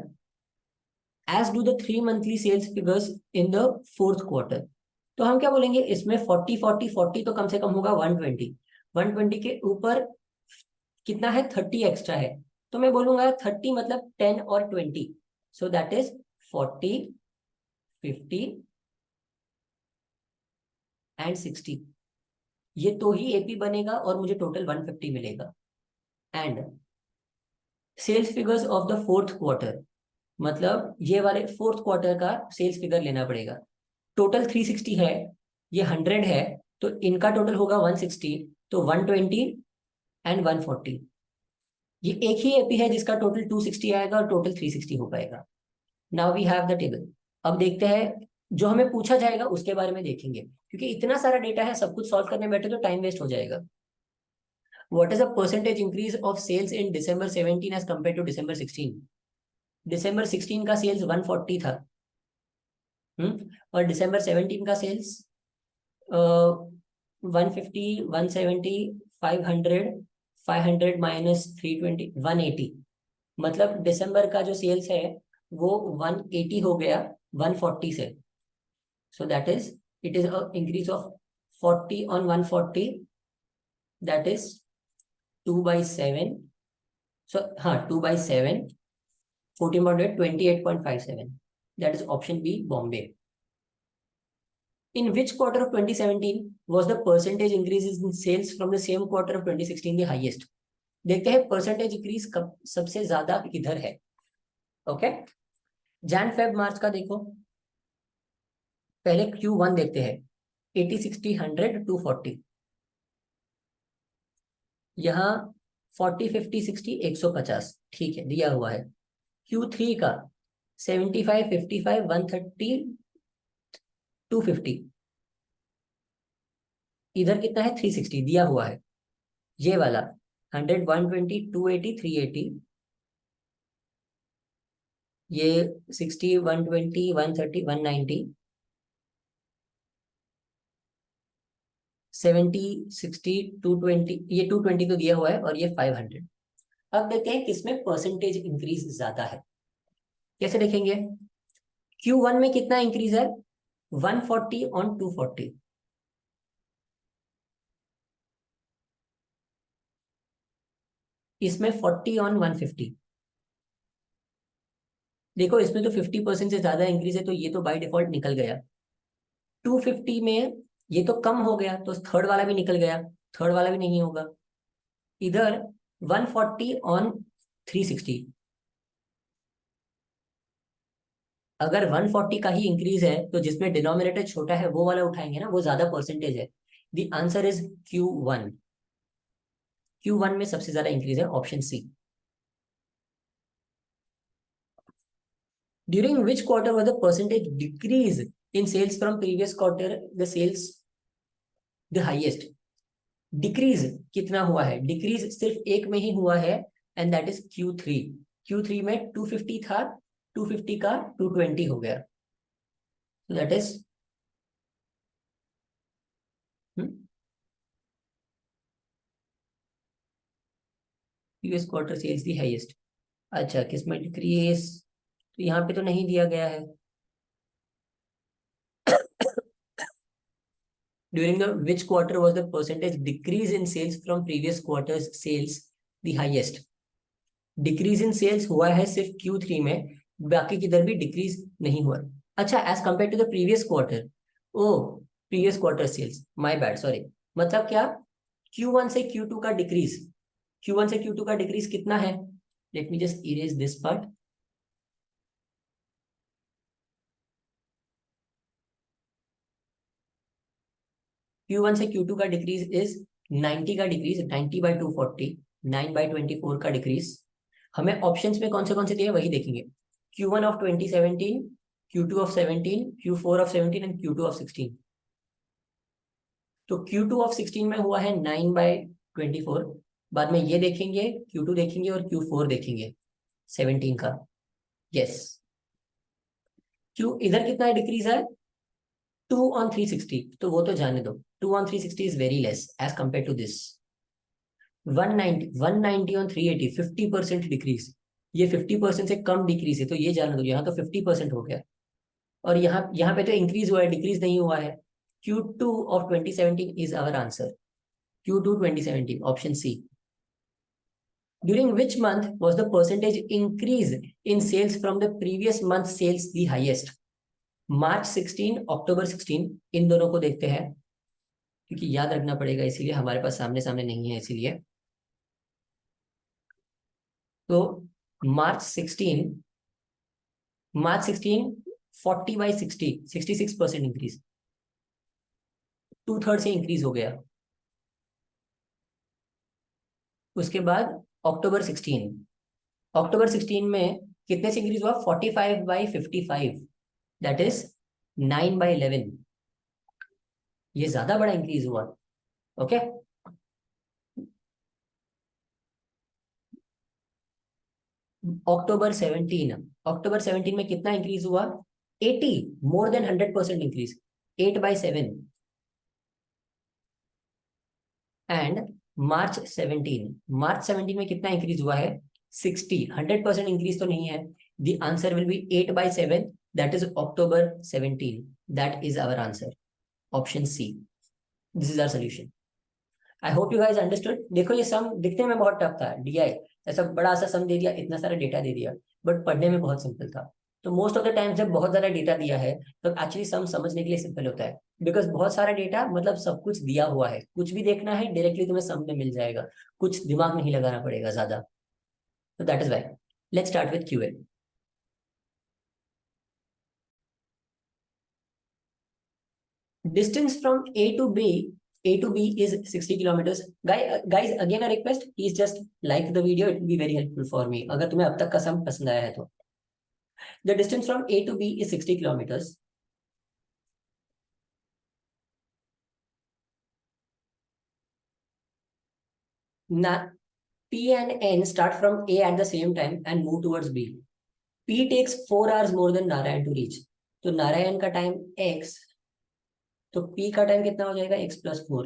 as do the 3 monthly sales figures in the fourth quarter. तो हम क्या बोलेंगे, इसमें 40 तो कम से कम होगा 120। 120 के ऊपर कितना है, 30 एक्स्ट्रा है, तो मैं बोलूंगा 30 मतलब 10 और 20, सो दैट इज 40, 50 एंड 60। ये तो ही एपी बनेगा और मुझे टोटल 150 मिलेगा। And sales figures of the fourth quarter, मतलब ये वाले फोर्थ क्वार्टर का सेल्स फिगर लेना पड़ेगा। टोटल 360 है, ये 100 है, तो इनका टोटल होगा 160, तो 120 एंड 140। ये एक ही एपी है जिसका टोटल 260 आएगा और टोटल 360 हो पाएगा। Now we have the table. अब देखते हैं जो हमें पूछा जाएगा उसके बारे में देखेंगे, क्योंकि इतना सारा डेटा है, सब कुछ सॉल्व करने बैठे तो टाइम वेस्ट हो जाएगा। What is the percentage increase of sales in December 17 as compare to December 16? December 16 का सेल्स 140 था, और December 17 का सेल्स 150, 170, 500, 500 माइनस 320, 180। मतलब दिसंबर का जो सेल्स है वो 180 हो गया 140 से। So that is, it is increase of 40 on 140, that is 2/7। So हाँ, 2/7, 14.28.57, that is option B, Bombay. In which quarter of 2017 was the percentage increases in sales from the same quarter of 2016 the highest? देखते हैं percentage increase कब सबसे ज्यादा किधर है। Okay, Jan Feb March का देखो, पहले Q1 देखते हैं, 80, 60, 100, 240। यहाँ 40, 50, 60, 150, ठीक है, दिया हुआ है। Q3 का 75, 55, 130, 250। इधर कितना है, 360 दिया हुआ है। ये वाला 100, 120, 280, 380। ये 60, 120, 130, 190, 70, 60, 220, ये 220 तो दिया हुआ है, और ये 500। अब देखते हैं किसमें परसेंटेज इंक्रीज ज्यादा है। कैसे देखेंगे, Q1 में कितना इंक्रीज है, 140 on 240। इसमें 40 on 150। देखो इसमें तो 50% से ज्यादा इंक्रीज है, तो ये तो बाय डिफॉल्ट निकल गया। 250 में ये तो कम हो गया, तो थर्ड वाला भी निकल गया, थर्ड वाला भी नहीं होगा। इधर 140 ऑन 360। अगर 140 का ही इंक्रीज है तो जिसमें डिनोमिनेटर छोटा है वो वाला उठाएंगे ना, वो ज्यादा परसेंटेज है। The answer is Q1। Q1 में सबसे ज्यादा इंक्रीज है, option C. During which quarter was the percentage decrease in sales from previous quarter the sales the highest? Decrease कितना हुआ है? डिक्रीज सिर्फ एक में ही हुआ है, and that is Q3। Q3 में 250 था, 250 का 220 हो गया। That is previous quarter sales the highest. अच्छा, किसमें डिक्रीज? तो यहाँ पे तो नहीं दिया गया है। During the which quarter was the percentage decrease in sales from previous quarters sales the highest? Decrease in sales हुआ है सिर्फ Q3 में, बाकी किधर भी डिक्रीज नहीं हुआ। अच्छा, as compare to the previous quarter. Oh, previous quarter sales, my bad, sorry. मतलब क्या? Q1 से Q2 का डिक्रीज, Q1 से Q2 का डिक्रीज कितना है? Let me just erase this part. Q1 से Q2 का डिक्रीज इज 90 का डिक्रीज, 90 बाई 240, 9/24 का डिक्रीज। हमें ऑप्शंस में कौन से दिए वही देखेंगे। Q1 of 2017, Q2 of 17, Q4 of 17 and Q2 of 16। तो Q2 ऑफ 16 में हुआ है 9/24। बाद में ये देखेंगे, Q2 देखेंगे और Q4 देखेंगे 17 का। यस। क्यू इधर कितना डिक्रीज है? 2/360, तो वो तो जाने दो। 2/360 is very less as compare to this. 190 on 380, 50% decrease. ये 50% से कम डिक्रीज है, तो ये जान दो, यहाँ तो 50% हो गया। और यहाँ पे तो इंक्रीज हुआ है, डिक्रीज नहीं हुआ है। Q2 of 2017 is our answer. Q2 2017, option C. During which month was the percentage increase in sales from the previous month sales the highest? March 16, October 16, इन दोनों को देखते हैं, क्योंकि याद रखना पड़ेगा, इसीलिए हमारे पास सामने सामने नहीं है इसीलिए। तो मार्च 16, 40/60, 66% इंक्रीज, 2/3 से इंक्रीज हो गया। उसके बाद अक्टूबर 16 में कितने से इंक्रीज हुआ? 45/55, दैट इज 9/11। ये ज्यादा बड़ा इंक्रीज हुआ। ओके। अक्टूबर 17 में कितना इंक्रीज हुआ? 80, मोर देन 100% इंक्रीज, 8/7। एंड मार्च 17 में कितना इंक्रीज हुआ है? 60, 100% इंक्रीज तो नहीं है। The answer will be 8/7, that is October 17। That is our answer, option C. This is our solution. I hope you guys understood. देखो, ये सम दिखने में बहुत टफ था, DI ऐसा बड़ा सा सम दे दिया, इतना सारा डेटा दे दिया, बट पढ़ने में बहुत सिंपल था। तो मोस्ट ऑफ द टाइम जब बहुत ज्यादा डेटा दिया है तो एक्चुअली सम समझने के लिए सिंपल होता है, बिकॉज बहुत सारा डेटा मतलब सब कुछ दिया हुआ है, कुछ भी देखना है डायरेक्टली तुम्हें सम में मिल जाएगा, कुछ दिमाग नहीं लगाना पड़ेगा ज्यादा। तो that is why. Let's start with QA। Distance from A to B is 60 kilometers. Guys, again a request, please just like the video. It will be very helpful for me. अगर तुम्हें अब तक का सम पसंद आया है तो। The distance from A to B is 60 kilometers. Na P and N start from A at the same time and move towards B. P takes 4 hours more than Narayan to reach. तो नारायण का time X, तो P का time कितना हो जाएगा? X+4।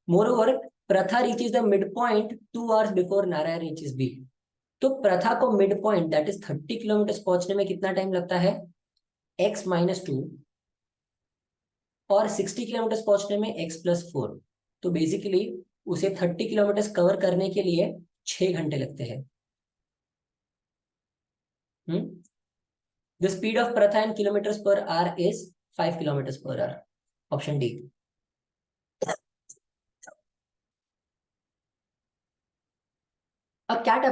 Moreover, Pratha reaches the midpoint 2 hours before Narayan reaches B. तो प्रथा को mid point that is 30 kilometre पहुंचने में कितना टाइम लगता है? X-2। और 60 किलोमीटर पहुंचने में X+4। तो बेसिकली उसे 30 किलोमीटर कवर करने के लिए 6 घंटे लगते हैं। द स्पीड ऑफ प्रथा इन kilometre per hour is 5 kilometre per hour, option D. A cat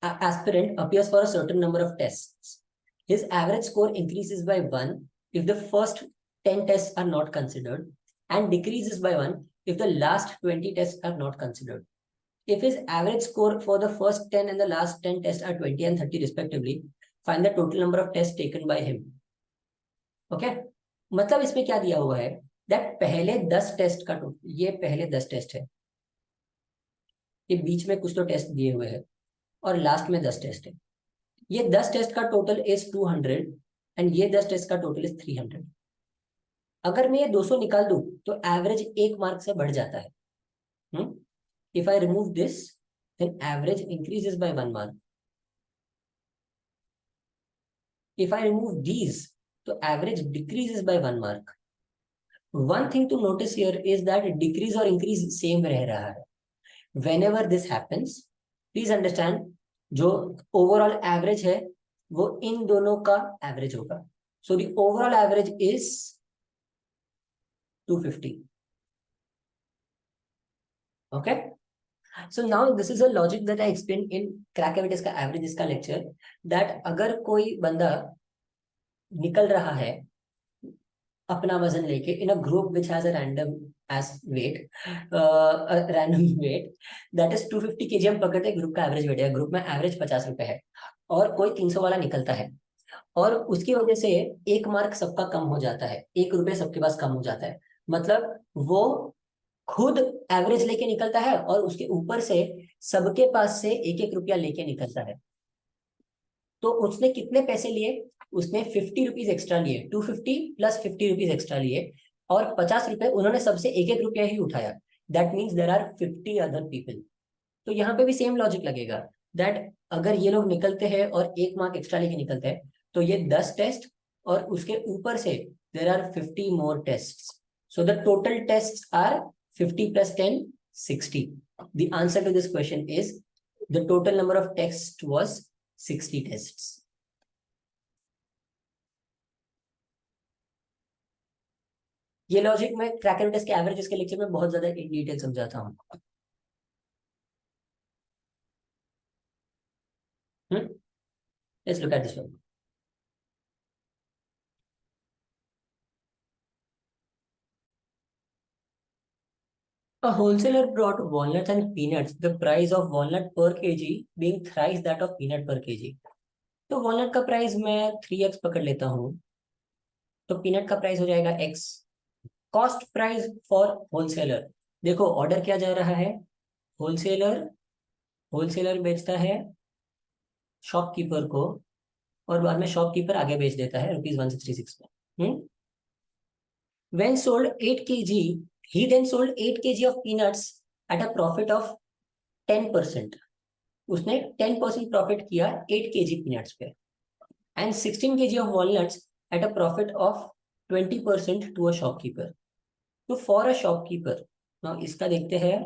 aspirant appears for a certain number of tests. His average score increases by 1 if the first 10 tests are not considered and decreases by 1 if the last 20 tests are not considered. If his average score for the first 10 and the last 10 tests are 20 and 30 respectively, find the total number of tests taken by him. Okay? मतलब इसमें क्या दिया हुआ है that पहले 10 test का total, ये पहले 10 टेस्ट है, ये बीच में कुछ तो टेस्ट दिए हुए हैं और लास्ट में 10 टेस्ट है। ये 10 टेस्ट का टोटल इज 200 एंड ये 10 टेस्ट का टोटल इज 300। अगर मैं ये 200 निकाल दूं तो एवरेज 1 मार्क से बढ़ जाता है। If I remove this then average increases by 1 mark. If I remove these तो average decreases by 1 mark. One thing to notice here is that decrease और इंक्रीज सेम रह रहा है। whenever this happens, please understand जो overall average है वो इन दोनों का एवरेज होगा। So the overall average is 250। okay, so now this is a logic that I explained in Krakavitis का averages का lecture, that अगर कोई बंदा निकल रहा है अपना वजन लेके in a group which has a random age weight, random weight that is 250 kg हम पकड़ते हैं, ग्रुप का एवरेज वेट है, ग्रुप में एवरेज 50 रुपए है और कोई 300 वाला निकलता है और उसकी वजह से 1 मार्क सबका कम हो जाता है, 1 रुपये सबके पास कम हो जाता है। मतलब वो खुद एवरेज लेके निकलता है और उसके ऊपर से सबके पास से 1-1 रुपया लेके निकलता है। तो उसने कितने पैसे लिए? उसने 50 रुपीज एक्स्ट्रा लिए, 250 प्लस 50 रुपीज एक्स्ट्रा लिए और 50 रुपए उन्होंने सबसे 1-1 रुपया ही उठाया। That means there are 50 other people. तो यहाँ पे भी सेम लॉजिक लगेगा दैट अगर ये लोग निकलते हैं और 1 मार्क एक्स्ट्रा लेके निकलते हैं तो ये 10 टेस्ट और उसके ऊपर से there are 50 more test. So the total test are 50 plus 10 60। The answer to this question is the total number of test was 60 tests। ये लॉजिक मैं क्रैकर टेस्ट के एवरेजेस के लेक्चर में बहुत ज्यादा इन डिटेल समझाता हूँ। Let's look at this one. A wholesaler brought walnuts and peanuts, the price of walnut per kg being thrice that of peanut per kg। तो walnut का price मैं 3x पकड़ लेता हूँ तो पीनट का प्राइस हो जाएगा x। Cost price for wholesaler, देखो ऑर्डर किया जा रहा है, होलसेलर होलसेलर बेचता है शॉपकीपर को और बाद में शॉपकीपर आगे बेच देता है ₹166 में। When sold 8 kg, he then sold 8 kg of peanuts at a profit of 10%। उसने 10% प्रॉफिट किया 8 kg पीनट्स पे and 16 kg of walnuts at a profit of 20% to a shopkeeper। तो फॉर अ शॉपकीपर, नाउ इसका देखते हैं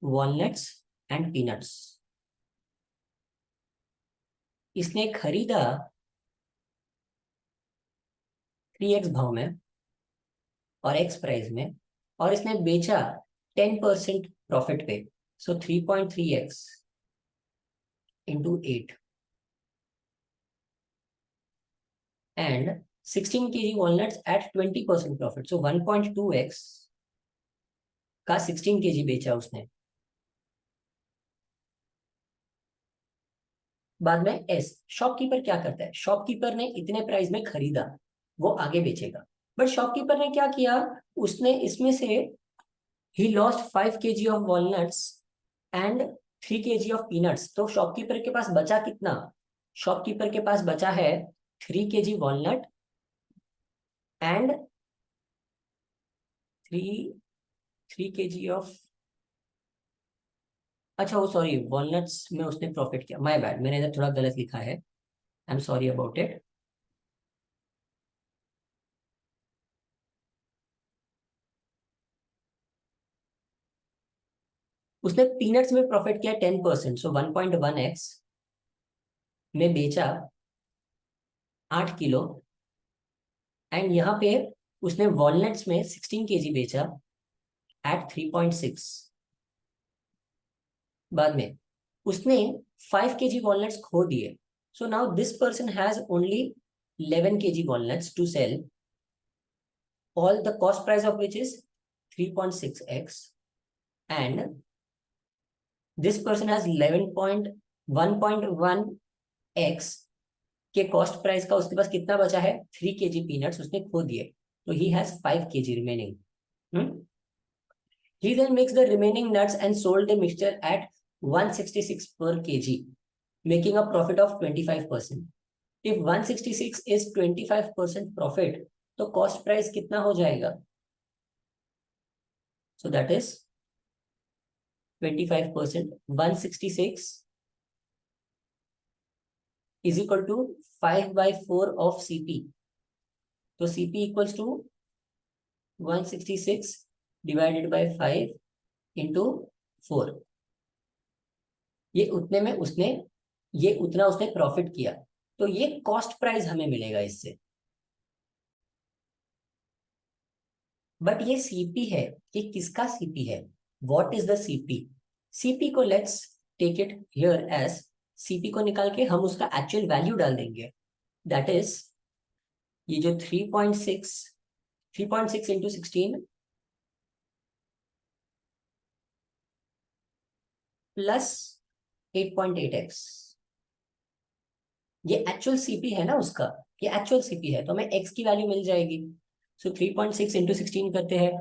walnuts and peanuts. इसने खरीदा 3x भाव में और x प्राइस में और इसने बेचा 10% प्रॉफिट पे। सो 3.3x into 8 and 16 kg walnuts at 20% profit. So 1.2x का 16 kg बेचा उसने। बाद में एस, शॉपकीपर क्या करता है? शॉपकीपर ने इतने प्राइस में खरीदा, वो आगे बेचेगा। बट शॉपकीपर ने क्या किया, उसने इसमें से he lost 5 kg of walnuts and 3 kg of peanuts. तो शॉपकीपर के पास बचा कितना? शॉपकीपर के पास बचा है 3 kg walnut and 3 kg of, अच्छा वो सॉरी, वॉलनट्स में उसने प्रॉफिट किया, माय बैड, मैंने इधर थोड़ा गलत लिखा है, I am sorry about it. उसने पीनट्स में प्रॉफिट किया 10%, सो 1.1x में बेचा 8 किलो एंड यहाँ पे उसने वॉलनट्स में 16 kg बेचा एट 3.6। बाद में उसने 5 kg वॉलनट्स खो दिए. So now this person has only 11 kg walnuts to sell, all the cost price of which is 3.6x, and this person has 1.1x के कॉस्ट प्राइस का उसके पास कितना बचा है, 3 kg पीनट्स उसने खो दिए. तो he has 5 kg remaining. He then makes the remaining nuts and sold the mixture at 166 per kg, making a profit of 25%. If 166 is 25% profit, तो कॉस्ट प्राइस कितना हो जाएगा? So that is 25%. 166 is equal to 5/4 of CP. तो CP equals to 166 divided by 5 into 4. ये उतने में उसने ये उतना उसने प्रॉफिट किया. तो ये कॉस्ट प्राइस हमें मिलेगा इससे. बट ये सीपी है, ये किसका सीपी है? What is the CP? CP को let's take it here as, CP को निकाल के हम उसका एक्चुअल वैल्यू डाल देंगे. दैट इज ये जो 3.6 इंटू 16 प्लस 8.8x, ये एक्चुअल सीपी है ना उसका, ये एक्चुअल सीपी है. तो हमें x की वैल्यू मिल जाएगी. सो 3.6 इंटू 16 करते हैं,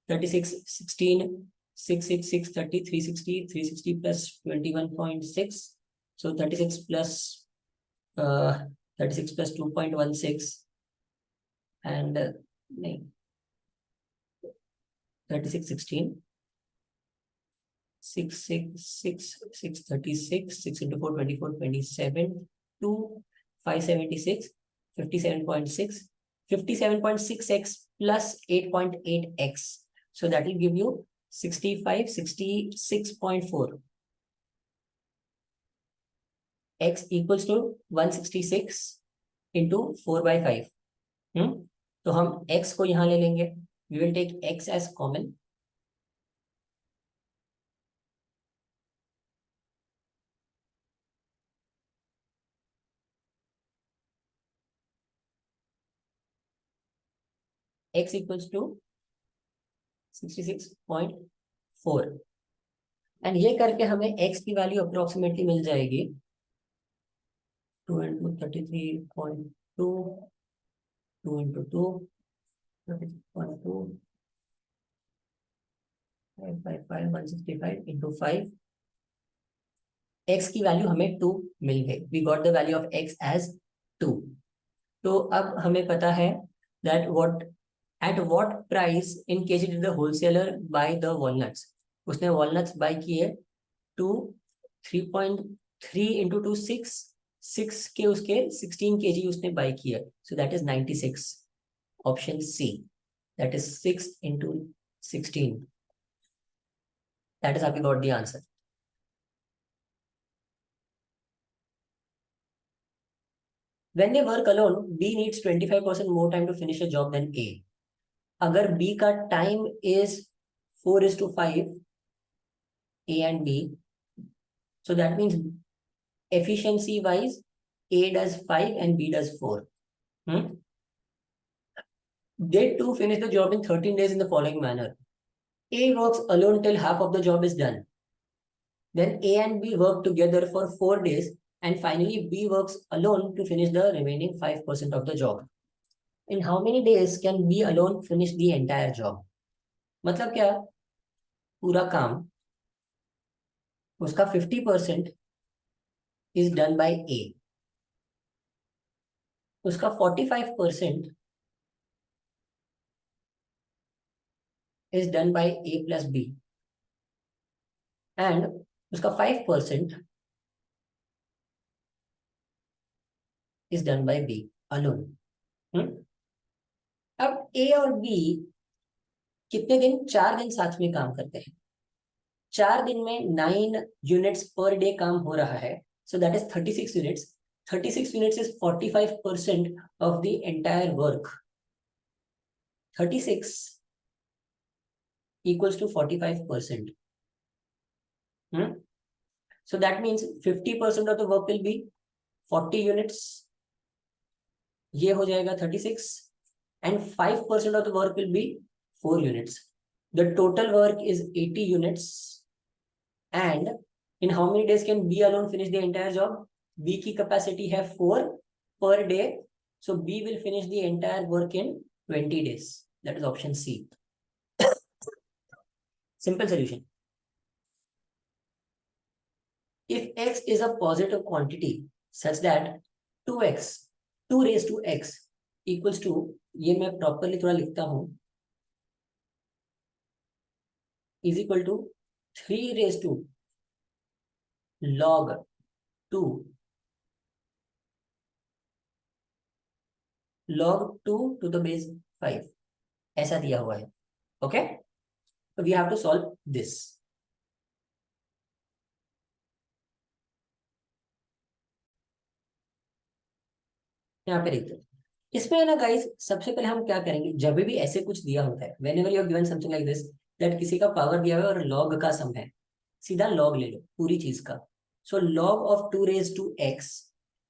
36, 16, 6, 6, 6, 30, 360, 360 प्लस 21.6. सो 36 प्लस 2.16 एंड नहीं 36, 16, 6, 6, 6, 6, 36, 6 into 4, 24, 27, 2, 576, 57.6, 57.6x plus 8.8x. So that will give you 65, 66.4. X equals to 166 into 4/5. तो हम x को यहां ले लेंगे. We will take x as common. X equals to 66.4. And ये करके हमें x की वैल्यू अप्रोक्सीमेटली मिल जाएगी 2 into 33.2, 2 into 2, 33.2, 555, 165 into 5. x की वैल्यू हमें 2 मिल गई. We got the value of x as 2. तो अब हमें पता है that what at what price in KG did the wholesaler buy the walnuts. उसने वॉलनट्स बाय किए 2, 3.3 इंटू 2, 6 के उसके 16 kg उसने बाय किया. So that is 96. Option C, that is 6 into 16. That is how we got the answer. When they work alone, B needs 25% more time to finish a job than A. अगर B का time is 4:5, A and B, so that means efficiency wise, A does 5 and B does 4. They two finish the job in 13 days in the following manner. A works alone till half of the job is done. Then A and B work together for 4 days, and finally B works alone to finish the remaining 5% of the job. In how many days can B alone finish the entire job? मतलब क्या, पूरा काम उसका 50% is done by A, उसका 45% is done by A plus B, and उसका 5% is done by B alone. अब A और B कितने दिन, 4 दिन साथ में काम करते हैं. 4 दिन में 9 यूनिट्स पर डे काम हो रहा है. So that is 36 units. 36 units is 45% of the entire work. 36 equals to 45%. So that means 50% of the work will be 40 units. ये हो जाएगा 36 and 5% of the work will be 4 units. The total work is 80 units. And in how many days can B alone finish the entire job? B की capacity है 4 per day. So B will finish the entire work in 20 days. That is option C. Simple solution. If x is a positive quantity such that 2x 2 raised to x equals to, ये मैं properly थोड़ा लिखता हूं, is equal to 3 raised to log 2 log 2 to the base 5 ऐसा दिया हुआ है. Okay, तो we have to solve this. यहाँ पे देखते हैं. इसमें है ना गाइस, सबसे पहले हम क्या करेंगे, जब भी ऐसे कुछ दिया होता है, whenever you are given something like this, that किसी का पावर दिया हुआ है और लॉग का सम है, सीधा लॉग ले लो पूरी चीज का. So log of 2 raise to x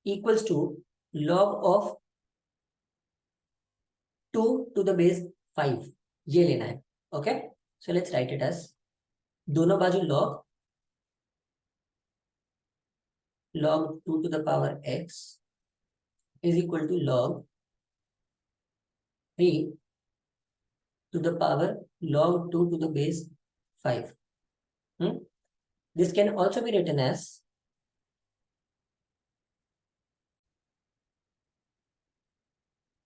equals to log of 2 to the base 5, ये लेना है. Okay, so let's write it as दोनों बाजू log 2 to the power x is equal to log 3 to the power log 2 to the base 5. This can also be written as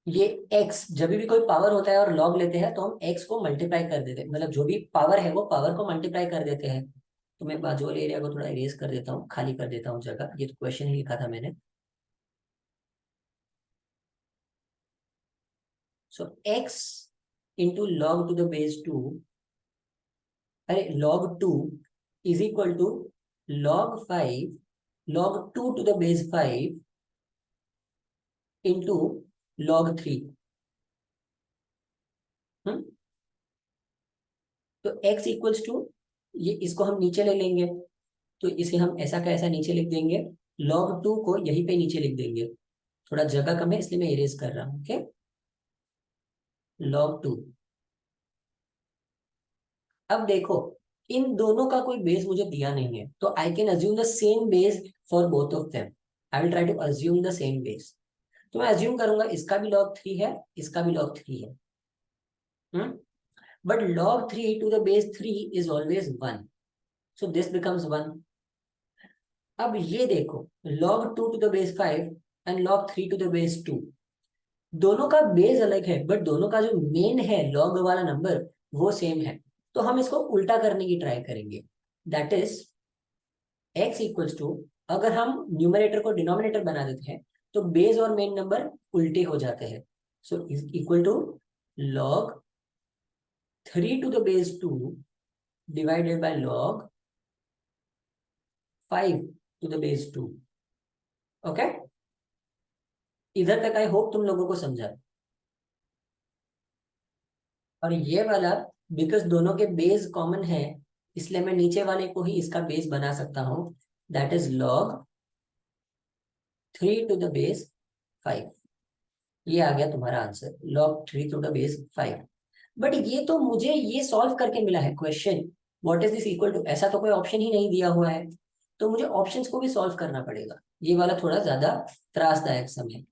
ये x, जब भी कोई power होता है और log लेते हैं तो हम x को मल्टीप्लाई कर देते हैं, मतलब जो भी पावर है वो पावर को मल्टीप्लाई कर देते हैं. तो मैं बाजू वाले एरिया को थोड़ा इरेज कर देता हूँ, खाली कर देता हूँ जगह. ये तो क्वेश्चन ही लिखा था मैंने. So x into log to the base 2, अरे log 2 is equal to log 5 log 2 to the base 5 into log 3. तो x इक्वल्स टू, ये इसको हम नीचे ले लेंगे, तो इसे हम ऐसा का ऐसा नीचे लिख देंगे, log 2 को यहीं पे नीचे लिख देंगे. थोड़ा जगह कम है इसलिए मैं इरेज कर रहा हूं. Okay, log 2. अब देखो, इन दोनों का कोई बेस मुझे दिया नहीं है, तो I can assume the same base for both of them. I will try to assume the same base. तो मैं अज्यूम करूंगा इसका भी log 3 है, इसका भी log 3 है. But log 3 to the base 3 is always 1. So this becomes 1. अब ये देखो, log 2 to the base 5 and log 3 to the base 2, दोनों का बेस अलग है बट दोनों का जो मेन है log वाला नंबर वो सेम है. तो हम इसको उल्टा करने की ट्राई करेंगे. That is x equals to, अगर हम न्यूमरेटर को डिनोमिनेटर बना देते हैं तो बेस और मेन नंबर उल्टे हो जाते हैं. So equal to log 3 to the base 2 divided by log 5 to the base 2. Okay, इधर तक आई होप तुम लोगों को समझा. और ये वाला बिकॉज दोनों के बेस कॉमन है, इसलिए मैं नीचे वाले को ही इसका बेस बना सकता हूं. That is log 3 to the base 5. ये आ गया तुम्हारा answer, log 3 to the base 5. But ये तो मुझे ये सॉल्व करके मिला है question. What is this equal to, ऐसा तो कोई ऑप्शन ही नहीं दिया हुआ है, तो मुझे ऑप्शंस को भी सॉल्व करना पड़ेगा. ये वाला थोड़ा ज्यादा त्रासदायक समय.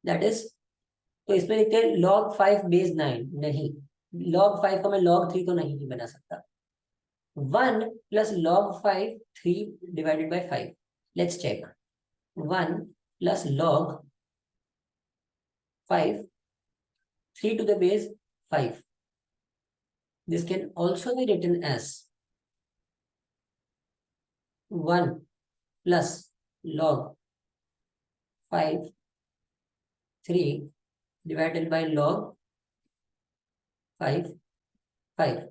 दैट इज, तो इसमें लिखते हैं log 5 बेस 9. नहीं, log 5 को मैं log 3 तो नहीं बना सकता. 1 plus log 5 3 divided by 5. Let's check. 1 plus log 5 3 to the base 5. This can also be written as 1 plus log 5 3 divided by log 5 5.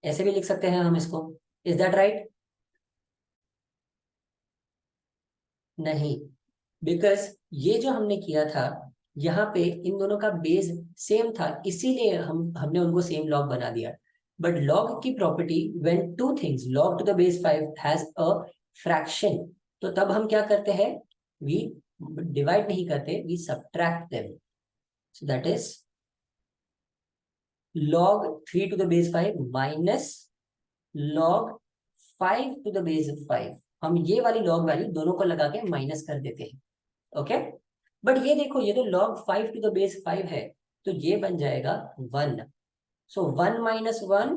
ऐसे भी लिख सकते हैं हम इसको. Is that right? नहीं, बिकॉज ये जो हमने किया था यहाँ पे इन दोनों का बेस सेम था, इसीलिए हमने उनको सेम लॉग बना दिया। बट लॉग की property, when two things log to the base 5 has a fraction, तो तब हम क्या करते हैं, वी डिवाइड नहीं करते, we subtract them. So that is log 3 to the base 5 minus log 5 to the base 5। हम ये वाली log वैल्यू दोनों को लगा के माइनस कर देते हैं। ओके, बट ये देखो, ये तो log 5 to the base 5 है, तो ये बन जाएगा 1। So 1 minus 1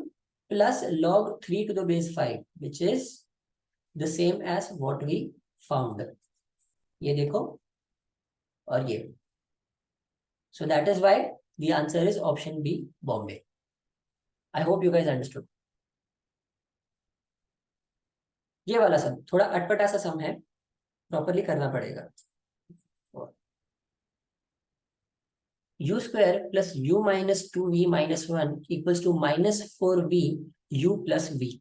plus log 3 to the base 5 which is the same as what we found. ये देखो, और ये, so that is why the answer is option B, Bombay. I hope you guys understood. ये वाला सम थोड़ा अटपटा सा सम है, प्रॉपरली करना पड़ेगा। U square plus u minus 2v minus 1 equals to minus 4v u plus v।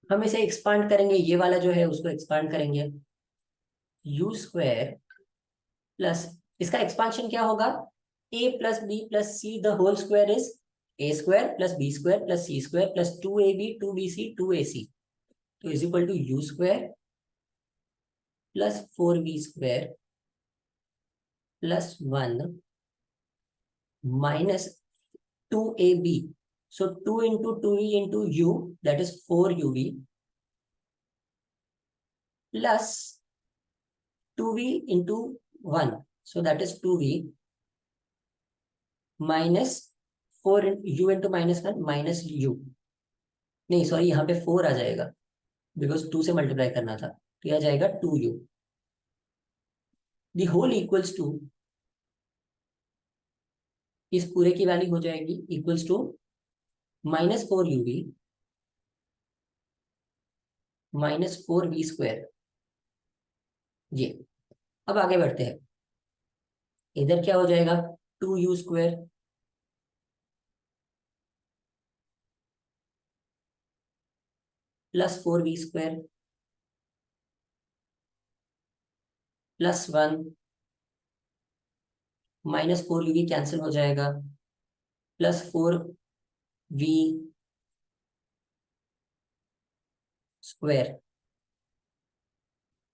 हम इसे एक्सपांड करेंगे, ये वाला जो है उसको एक्सपांड करेंगे। यू स्क्वायर प्लस, इसका एक्सपांशन क्या होगा, a plus b plus c the whole square is a square plus b square plus c square plus 2ab 2bc 2ac, तो is equal to u square plus 4v square plus 1 minus 2ab, so 2 into 2v into u, that is 4uv plus 2v into 1, so that is 2v minus 4 u into minus 1 minus u, नहीं sorry, यहाँ पे 4 आ जाएगा because 2 से multiply करना था, तो यह आ जाएगा 2u, the whole equals to, इस पूरे की वैल्यू हो जाएगी equals to minus 4uv minus 4v square. ये, अब आगे बढ़ते हैं, इधर क्या हो जाएगा, 2u square plus 4v square plus 1 minus 4uv cancel हो जाएगा, प्लस 4v स्क्वायर,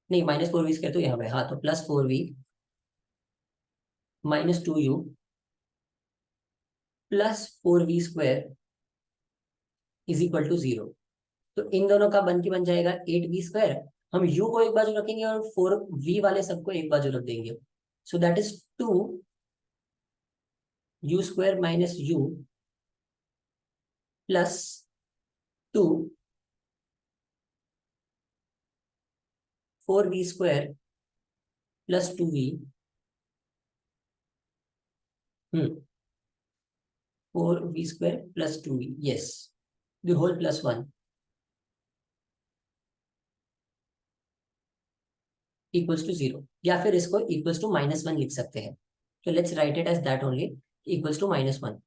नहीं माइनस 4v स्क्वायर तो यहाँ पे, हाँ तो plus 4v minus 2u plus 4v square is equal to 0। तो इन दोनों का बन के बन जाएगा 8v स्क्वायर। हम u को एक बाजू रखेंगे और 4v वाले सबको एक बाजू रख देंगे, so that is 2u square minus u plus 2 4v square plus 2v 4v square plus 2v, yes, the whole plus 1 equals to 0, या फिर इसको इक्वल्स टू माइनस 1 लिख सकते हैं, तो let's write it as that only, equals to minus 1।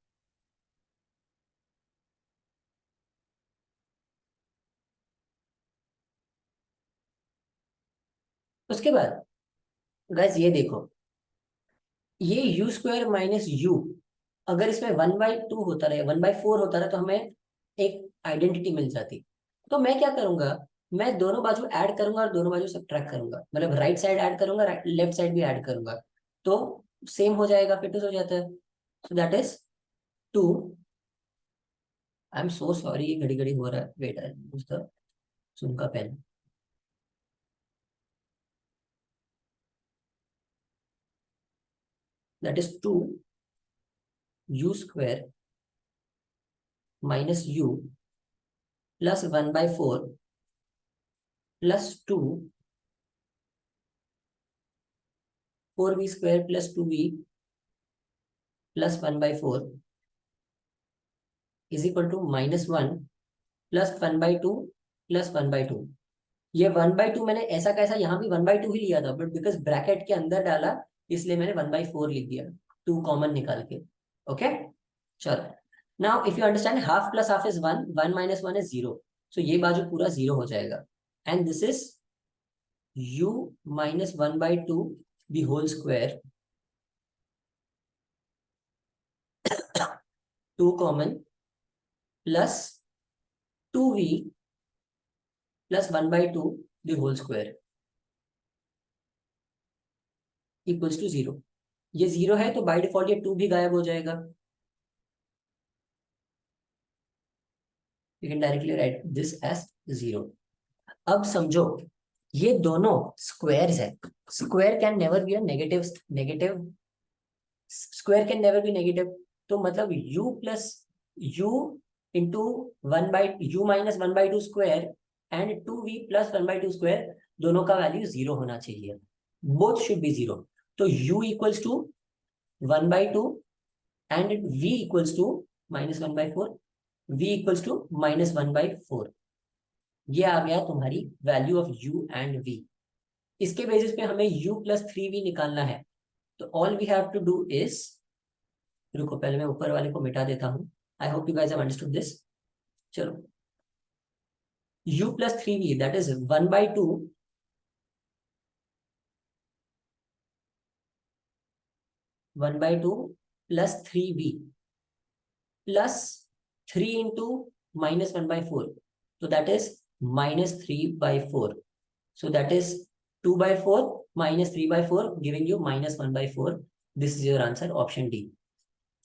उसके बाद guys ये देखो, ये यू स्क्वायर माइनस यू, अगर इसमें 1/2 होता रहे, 1/4 होता रहा, तो हमें एक आइडेंटिटी मिल जाती। तो मैं क्या करूंगा, मैं दोनों बाजू ऐड करूंगा और दोनों बाजू सब्ट्रैक्ट करूंगा, मतलब राइट साइड ऐड करूंगा, लेफ्ट साइड भी ऐड करूंगा, तो सेम हो जाएगा, फिट हो जाता है। So that is 2, I am so sorry, ये घड़ी घड़ी हो रहा है, वेट आई यूज द सुन का pen. That is 2u square minus u plus 1/4 plus 2 4v square plus 2v plus 1/4 is equal to minus 1 plus 1/2 plus 1/2। ये 1/2 मैंने ऐसा कैसा यहाँ भी 1/2 ही लिया था, बट बिकॉज ब्रैकेट के अंदर डाला इसलिए मैंने 1/4 लिख दिया, 2 कॉमन निकाल के। ओके, चलो, now if you understand, half plus half is 1, 1 minus 1 is 0, सो ये बाजू पूरा 0 हो जाएगा, and this is u minus 1/2 the whole square, 2 common plus 2v plus 1 by 2 the whole square equals to 0। ये 0 है तो बाय डिफॉल्ट ये 2 भी गायब हो जाएगा। You can directly write this as 0। अब समझो ये दोनों स्क्वायर्स है, square can never be a negative square can never be negative. तो मतलब u plus u into 1 by u minus 1 by 2 square and 2v plus 1 by 2 square दोनों का value 0 होना चाहिए, बोथ शुड बी 0। तो u equals to 1 by 2 and v equals to minus 1 by 4, v equals to minus 1 by 4। ये आ गया तुम्हारी value of u and v। इसके बेसिस पे हमें u प्लस 3v निकालना है। तो all we have to do is, रुको पहले मैं ऊपर वाले को मिटा देता हूं। I hope you guys have understood this. चलो u plus 3v that is 1 by 2 1 by 2 plus 3v plus 3 into minus 1 by 4, so that is minus 3 by 4, so that is 2 by 4 minus 3 by 4 giving you minus 1 by 4. This is your answer, option D.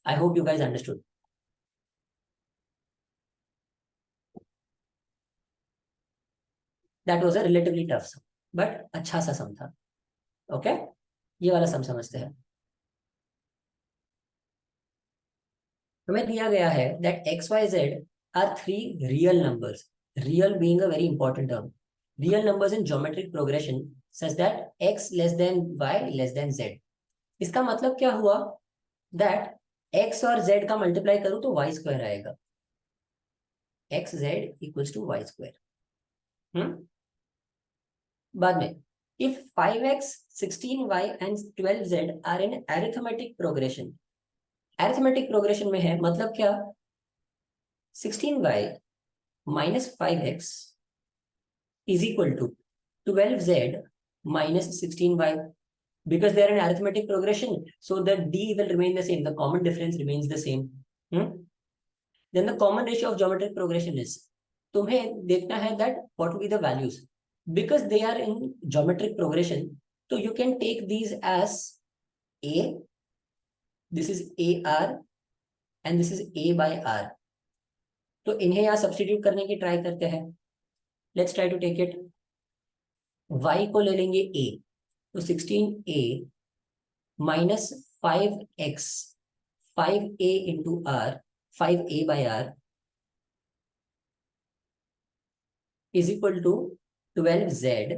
I hope you guys understood. That was a relatively tough sum, but अच्छा सा sum था। okay? ये वाला sum समझते हैं। हमें दिया गया है that x y z are 3 real numbers, real being a very important term, real numbers in geometric progression such that x less than y less than z। इसका मतलब क्या हुआ, that x और z का मल्टीप्लाई करूं तो y square आएगा, x z equals to y square. बाद में if 5x 16y and 12z are in arithmetic progression, arithmetic progression में है मतलब क्या, 16y minus 5x is equal to 12z minus 16y, because they are in arithmetic progression, so the d will remain the same, the common difference remains the same। then the common ratio of geometric progression is, तुम्हें देखना है that what will be the values, because they are in geometric progression, so you can take these as a, this is ar and this is a by r। तो इन्हें यहाँ substitute करने की try करते हैं। Let's try to take it, y को ले लेंगे a, तो 16a माइनस 5x 5a into r 5a by r is equal to 12z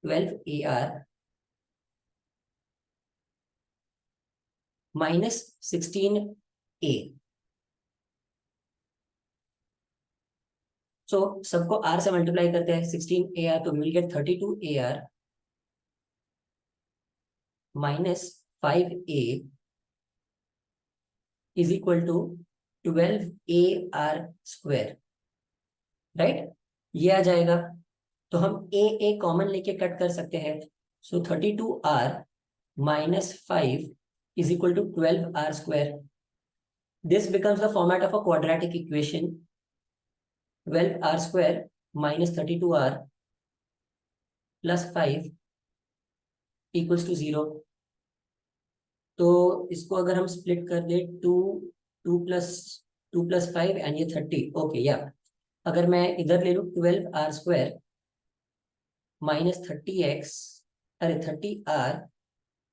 12ar minus 16a। सो सबको r से मल्टीप्लाई करते हैं, 16ar तो will get 32ar minus 5a is equal to 12ar square, right? ये आ जाएगा, तो हम a कॉमन लेके कट कर सकते हैं, सो 32r minus 5 is equal to 12r square. This becomes the format of a quadratic equation, 12r square minus 32r plus 5 equals to 0। तो इसको अगर हम स्प्लिट कर दे 2 प्लस 5 एंड ये 30, ओके या अगर मैं इधर ले लूँ 12r स्क्वायर माइनस 30x, अरे 30r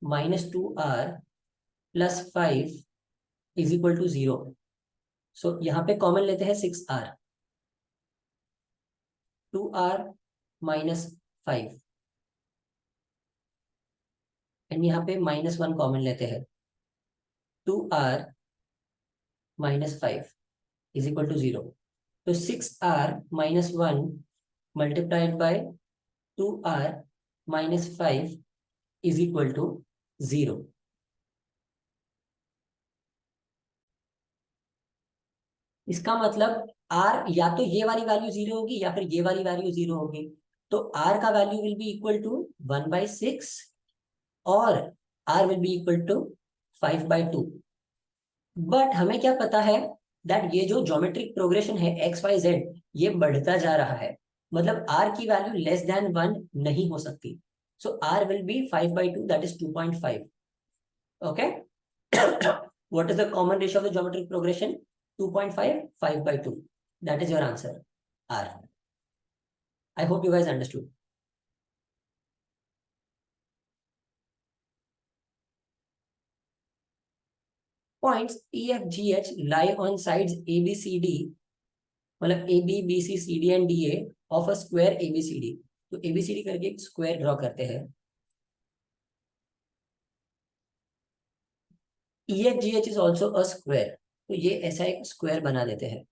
minus 2r plus 5 is equal to 0। So यहाँ पे कॉमन लेते हैं 6r, 2r माइनस 5 एंड यहाँ पे माइनस 1 कॉमन लेते हैं, 2r minus 5 is equal to 0। तो 6r minus 1 multiplied by 2r minus 5 is equal to 0। इसका मतलब r या तो ये वाली वैल्यू 0 होगी या फिर ये वाली वैल्यू 0 होगी, तो r का value will be equal to 1/6 और r will be equal to 5/2। But हमें क्या पता है दैट ये जो ज्योमेट्रिक प्रोग्रेशन है XYZ ये बढ़ता जा रहा है, मतलब r की वैल्यू लेस देन 1 नहीं हो सकती। सो r will be 5/2, that is 2.5। okay। what is the common ratio of the geometric progression? 2.5, 5/2, that is your answer, r। I hope you guys understood। points EFGH lie on sides ABCD, मतलब ABBCCD and DA of a square ABCD। तो ABCD करके एक square draw करते हैं। EFGH is also a square, तो ये ऐसा एक स्क्वायर बना देते हैं।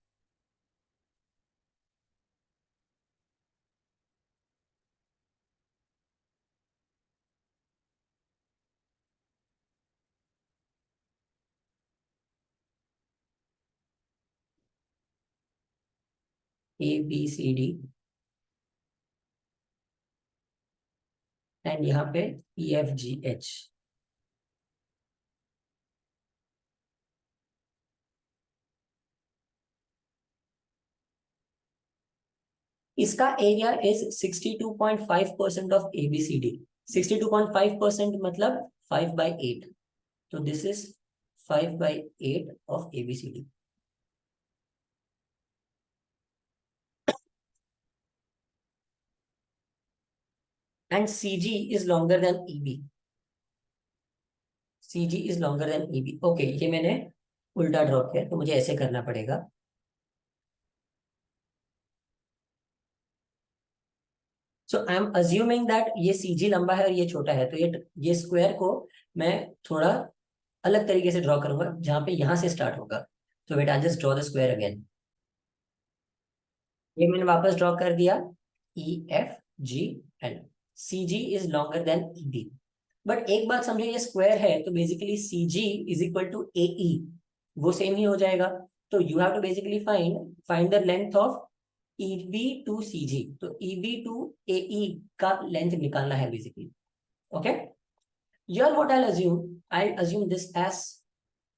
ABCD एंड यहाँ पे EFGH। इसका एरिया इज 62.5% ऑफ ABCD। 62.5% मतलब 5/8, तो this is 5/8 of ABCD। And CG is longer than EB। CG is longer than EB। Okay, ये मैंने उल्टा ड्रॉ किया, तो मुझे ऐसे करना पड़ेगा। सो आई एम अज्यूमिंग दैट ये CG लंबा है और ये छोटा है, तो ये स्क्वायर को मैं थोड़ा अलग तरीके से ड्रॉ करूंगा, जहां पे यहां से स्टार्ट होगा। तो बेटा just draw the square again. ये मैंने वापस ड्रॉ कर दिया। EFGL। CG is longer than EB। But एक बात समझो, ये स्क्वायर है तो basically CG is equal to AE, वो सेम ही हो जाएगा। तो you have to basically find the length of EB to CG। तो EB टू AE का लेंथ निकालना है basically. Okay, here what I'll assume this as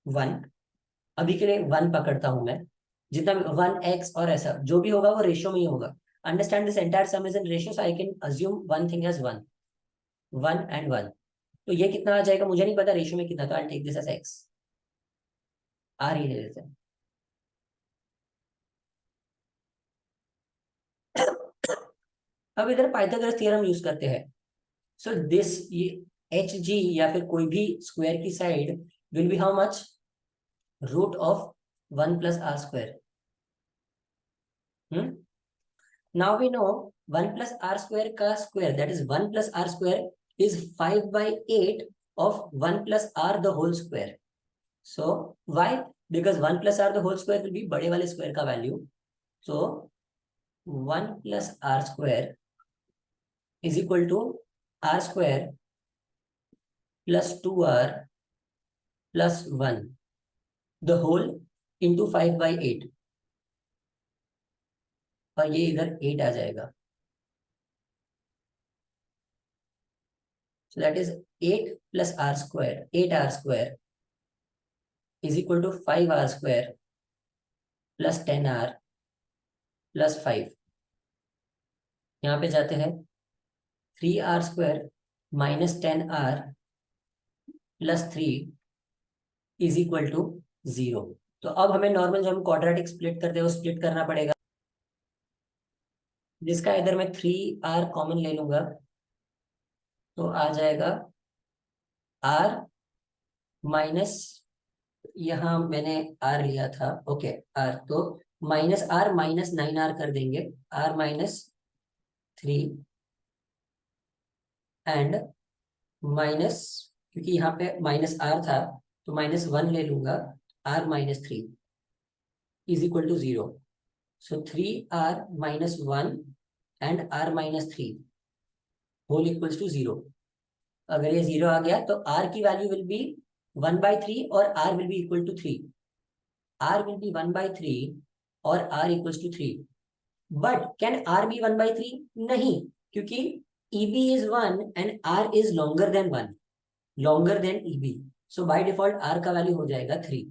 1। अभी के लिए 1 पकड़ता हूं मैं। जितना 1x और ऐसा जो भी होगा वो रेशियो में ही होगा। Understand this entire sum is in ratio, so I can assume one thing as 1। 1 and 1, तो ये कितना आ जाएगा मुझे नहीं पता रेशियो में कितना, तो I take this as x। r ही ले लेते हैं। अब इधर पाइथागोरस थ्योरम यूज करते हैं। सो दिस ये HG या फिर कोई भी स्क्वायर की side will be how much? Root of 1 plus r square। Now we know 1 plus r square का square, that is 1 plus r square is 5/8 of 1 plus r the whole square। So why? Because 1 plus r the whole square will be बड़े वाले square का value। So 1 plus r square is equal to r square plus 2r plus 1 the whole into 5/8, और ये इधर 8 आ जाएगा। So that is 8 plus r square, 8r square is equal to 5r square plus 10r plus 5। यहाँ पे जाते हैं 3r square minus 10r plus 3 is equal to 0। तो अब हमें नॉर्मल जो हम क्वाड्रेटिक स्प्लिट करते हैं वो स्प्लिट करना पड़ेगा, जिसका इधर मैं 3r कॉमन ले लूंगा, तो आ जाएगा r माइनस, यहाँ मैंने r लिया था, ओके r, तो -9r कर देंगे, r -3 एंड माइनस, क्योंकि यहाँ पे -r था तो -1 ले लूंगा, r-3 is equal to 0। So 3r-1 and r-3 whole equals to 0। अगर ये 0 आ गया तो r की वैल्यू विल बी 1/3 और r will be equal to 3। r will be 1/3 और r equals to 3। But can r be 1/3? नहीं, क्योंकि EB is 1 and r is longer than 1। Longer than E B, so by default R का value हो जाएगा 3.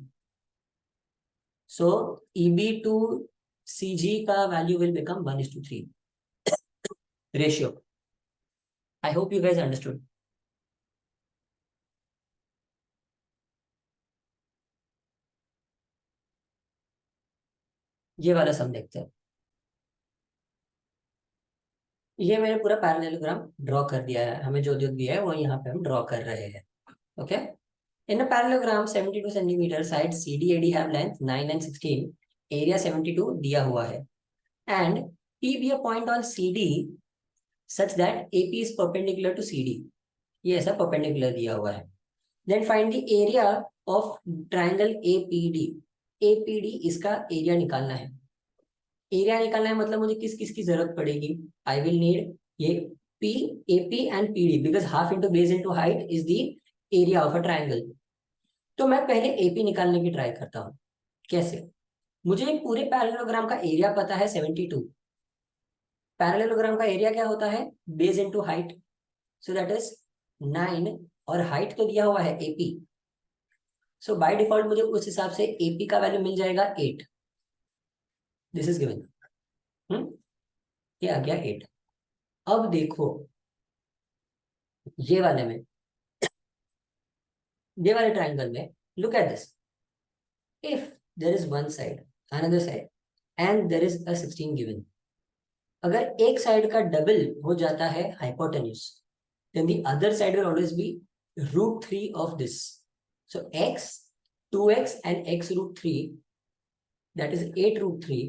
So E B to C G का value will become 1:3 ratio. I hope you guys understood. ये वाला सम देखते हैं. ये मैंने पूरा पैरेललोग्राम ड्रॉ कर दिया है, हमें जो जो दिया है वो यहाँ पे हम ड्रॉ कर रहे हैं. Okay. In a parallelogram 72 centimeter sides CD AD have length 9 and 16, area 72 दिया हुआ है, and P be a point on CD such that AP is perpendicular to CD. ये ऐसा perpendicular दिया हुआ है. Then find the area of triangle APD. APD इसका area निकालना है. एरिया निकालना है मतलब मुझे किस किस की जरूरत पड़ेगी. आई विल नीड ये P, AP and PD because half into base into height is the area of a triangle. तो मैं पहले AP निकालने की ट्राई करता हूँ. कैसे? मुझे पूरे पैरेललोग्राम का एरिया पता है 72. पैरेललोग्राम का एरिया क्या होता है? Base into height. So that is 9 और हाइट तो दिया हुआ है AP. सो बाय डिफॉल्ट मुझे उस हिसाब से AP का वैल्यू मिल जाएगा 8. This is given. ये आ गया 8. अब देखो ये वाले में, ये वाले ट्राइंगल में, look at this. If there is one side, another side and there is a 16 given, अगर एक साइड का डबल हो जाता है hypotenuse, then the other side will always be √3 of this. So x, 2x and x √3, that is 8 √3.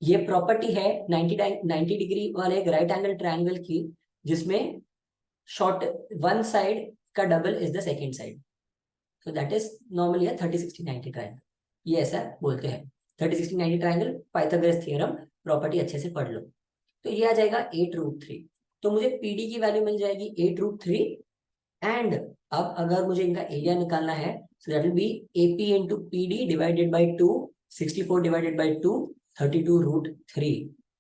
ये property है 90 degree वाले एक राइट एंगल ट्रायंगल की, जिसमें शॉर्ट वन साइड का double is the second side. So that is normally 30-60-90 triangle. ये ऐसा बोलते हैं 30-60-90 ट्रायंगल. पाइथागोरस थ्योरम प्रॉपर्टी अच्छे से पढ़ लो. तो ये आ जाएगा 8 √3. तो मुझे पीडी की वैल्यू मिल जाएगी 8 √3. एंड अब अगर मुझे इनका एरिया निकालना है, so that will be AP into PD divided by 2, 64 divided by 2, 32 √3.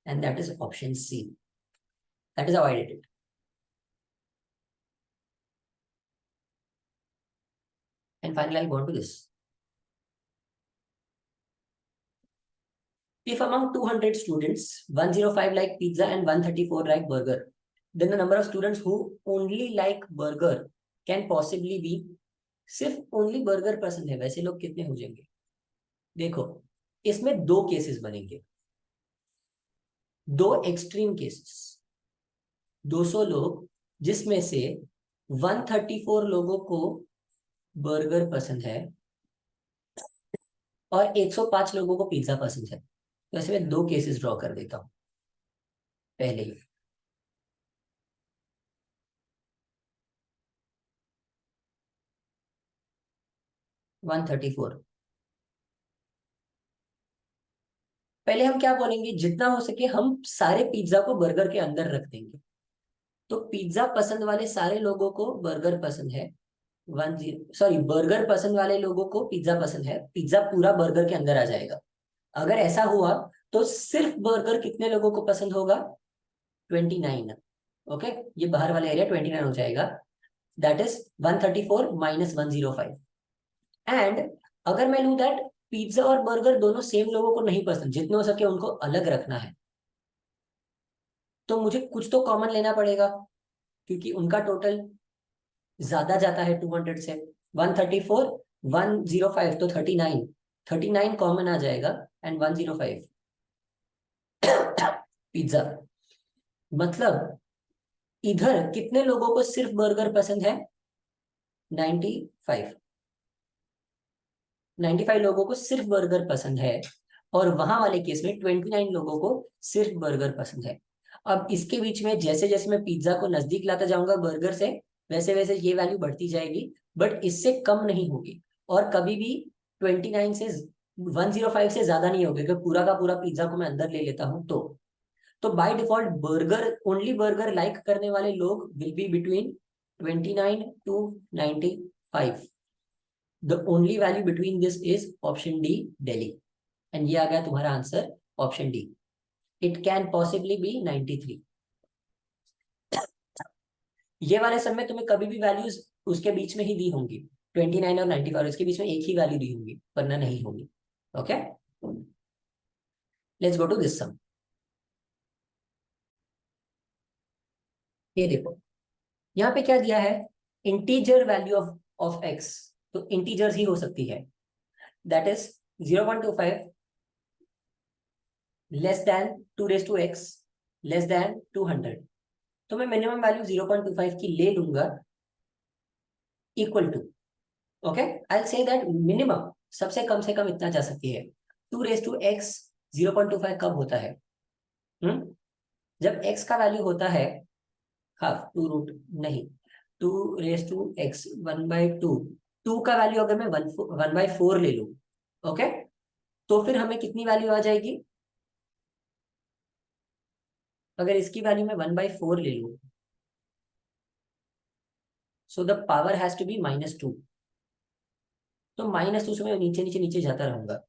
And that is option C. That is how I did it. And finally I go to this. If among 200 students, 105 like pizza and 134 like burger, then the number of students who only like burger can possibly be. सिर्फ only burger पसंद है वैसे लोग कितने हो जाएंगे? देखो इसमें दो केसेस बनेंगे, दो एक्सट्रीम केसेस. 200 लोग जिसमें से 134 लोगों को बर्गर पसंद है और 105 लोगों को पिज्जा पसंद है. तो ऐसे में दो केसेस ड्रॉ कर देता हूं. पहले ही 134. पहले हम क्या बोलेंगे, जितना हो सके हम सारे पिज्जा को बर्गर के अंदर रख देंगे. तो पिज्जा पसंद वाले सारे लोगों को बर्गर पसंद है. 10, बर्गर पसंद वाले लोगों को पिज्जा पसंद है, पिज्जा पूरा बर्गर के अंदर आ जाएगा. अगर ऐसा हुआ तो सिर्फ बर्गर कितने लोगों को पसंद होगा? 29. ओके, ये बाहर वाला एरिया 29 हो जाएगा. That is 134 minus 105. एंड अगर मैं लू दैट पिज्जा और बर्गर दोनों सेम लोगों को नहीं पसंद, जितने हो सके उनको अलग रखना है, तो मुझे कुछ तो कॉमन लेना पड़ेगा, क्योंकि उनका टोटल ज्यादा जाता है 200 से. 134 105 तो 39. 39 कॉमन आ जाएगा एंड 105 पिज्जा. मतलब इधर कितने लोगों को सिर्फ बर्गर पसंद है? 95. 95 लोगों को सिर्फ बर्गर पसंद है, और वहां वाले केस में 29 लोगों को सिर्फ बर्गर पसंद है. अब इसके बीच में जैसे जैसे मैं पिज्जा को नजदीक लाता जाऊंगा बर्गर से, वैसे वैसे ये वैल्यू बढ़ती जाएगी, बट इससे कम नहीं होगी. और कभी भी 29 से 105 से ज्यादा नहीं होगी, क्योंकि पूरा का पूरा पिज्जा को मैं अंदर ले लेता हूं. तो by default burger, only burger like करने वाले लोग will be between 29 to 95. The only value between this is option D, Delhi. And ये आ गया तुम्हारा answer, option D. It can possibly be 93. ये वाले सब में तुम्हें कभी भी वैल्यूज उसके बीच में ही दी होंगी, 29 और 94 इसके बीच में एक ही वैल्यू दी होंगी, वरना नहीं होगी। Okay, let's go to this sum. ये देखो, यहाँ पे क्या दिया है, इंटीजर वैल्यू ऑफ एक्स, तो इंटीजर्स ही हो सकती है, that is 0.25 less than 2 raised to x less than 200। तो मैं मिनिमम वैल्यू 0.25 की ले लूंगा, equal to, okay, I say that minimum सबसे कम से कम इतना जा सकती है। 2 raised to x 0.25 कब होता है? जब x का वैल्यू होता है हाफ, टू रूट नहीं, 2 raised to x 1/2, 2 का वैल्यू अगर मैं 1/4 ले लूं, ओके, तो फिर हमें कितनी वैल्यू आ जाएगी? अगर इसकी वैल्यू मैं 1/4 ले लूं, so the power has to be -2। तो -2 से मैं नीचे नीचे नीचे जाता रहूंगा,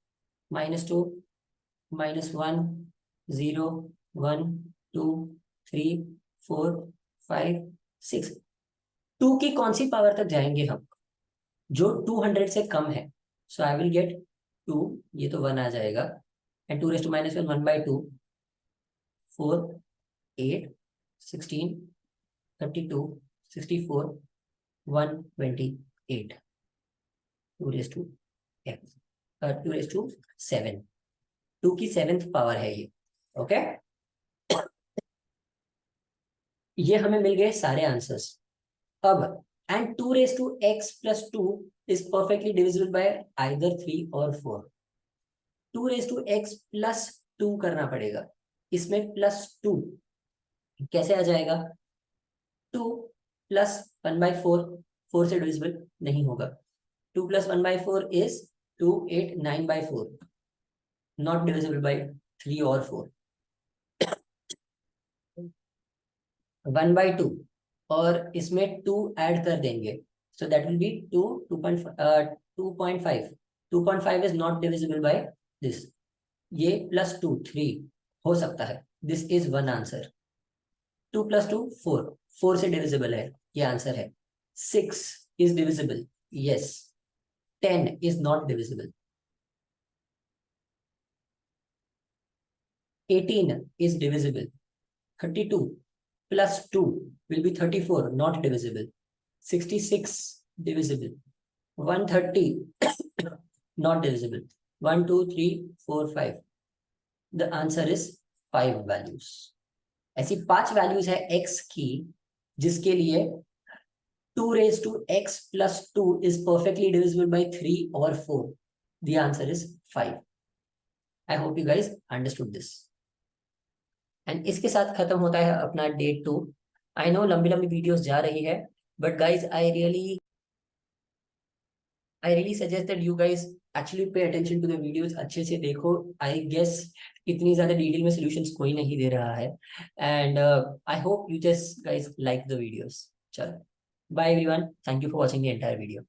-2, -1, 0, 1, 2, 3, 4, 5, 6, 2 की कौन सी पावर तक जाएंगे हम? जो 200 से कम है। सो आई विल गेट 2, ये तो 1 आ जाएगा, and 2 raised to -1 1/2, 4, 8, 16, 32, 64, 128, 2 raised to x, 2 raised to 7, 2 की 7th पावर है ये। ओके, ये हमें मिल गए सारे आंसर्स। अब and 2 raised to x + 2 is perfectly divisible by either 3 और 4। 2 raised to x + 2 करना पड़ेगा, इसमें +2 कैसे आ जाएगा? 2 + 1/4, 4 से डिविजिबल नहीं होगा। 2 + 1/4 इज 2, 8, 9/4, नॉट डिविजिबल बाय 3 और 4। 1/2 और इसमें 2 ऐड कर देंगे, so that will B 2, 2.5, 2.5 is not divisible by this, ये +2 3 हो सकता है, दिस इज वन आंसर। 2 + 2 4, 4 से डिविजिबल है, ये आंसर है। 6 is divisible, yes. 10 is not divisible. 18 is divisible. 32 plus 2 will be 34, not divisible. 66 divisible. 130 not divisible. 1, 2, 3, 4, 5. The answer is 5 values. ऐसी 5 values है x की जिसके लिए 2 raised to x plus 2 is perfectly divisible by 3 or 4. The answer is 5. I hope you guys understood this. And इसके साथ खत्म होता है अपना डे 2। आई नो लंबी लंबी वीडियोस जा रही है, but guys I really suggest that you guys actually pay attention to the videos, अच्छे से देखो। आई गेस इतनी ज्यादा डिटेल में सॉल्यूशंस कोई नहीं दे रहा है, and I hope you just guys like the videos. चलो, bye everyone, thank you for watching the entire video.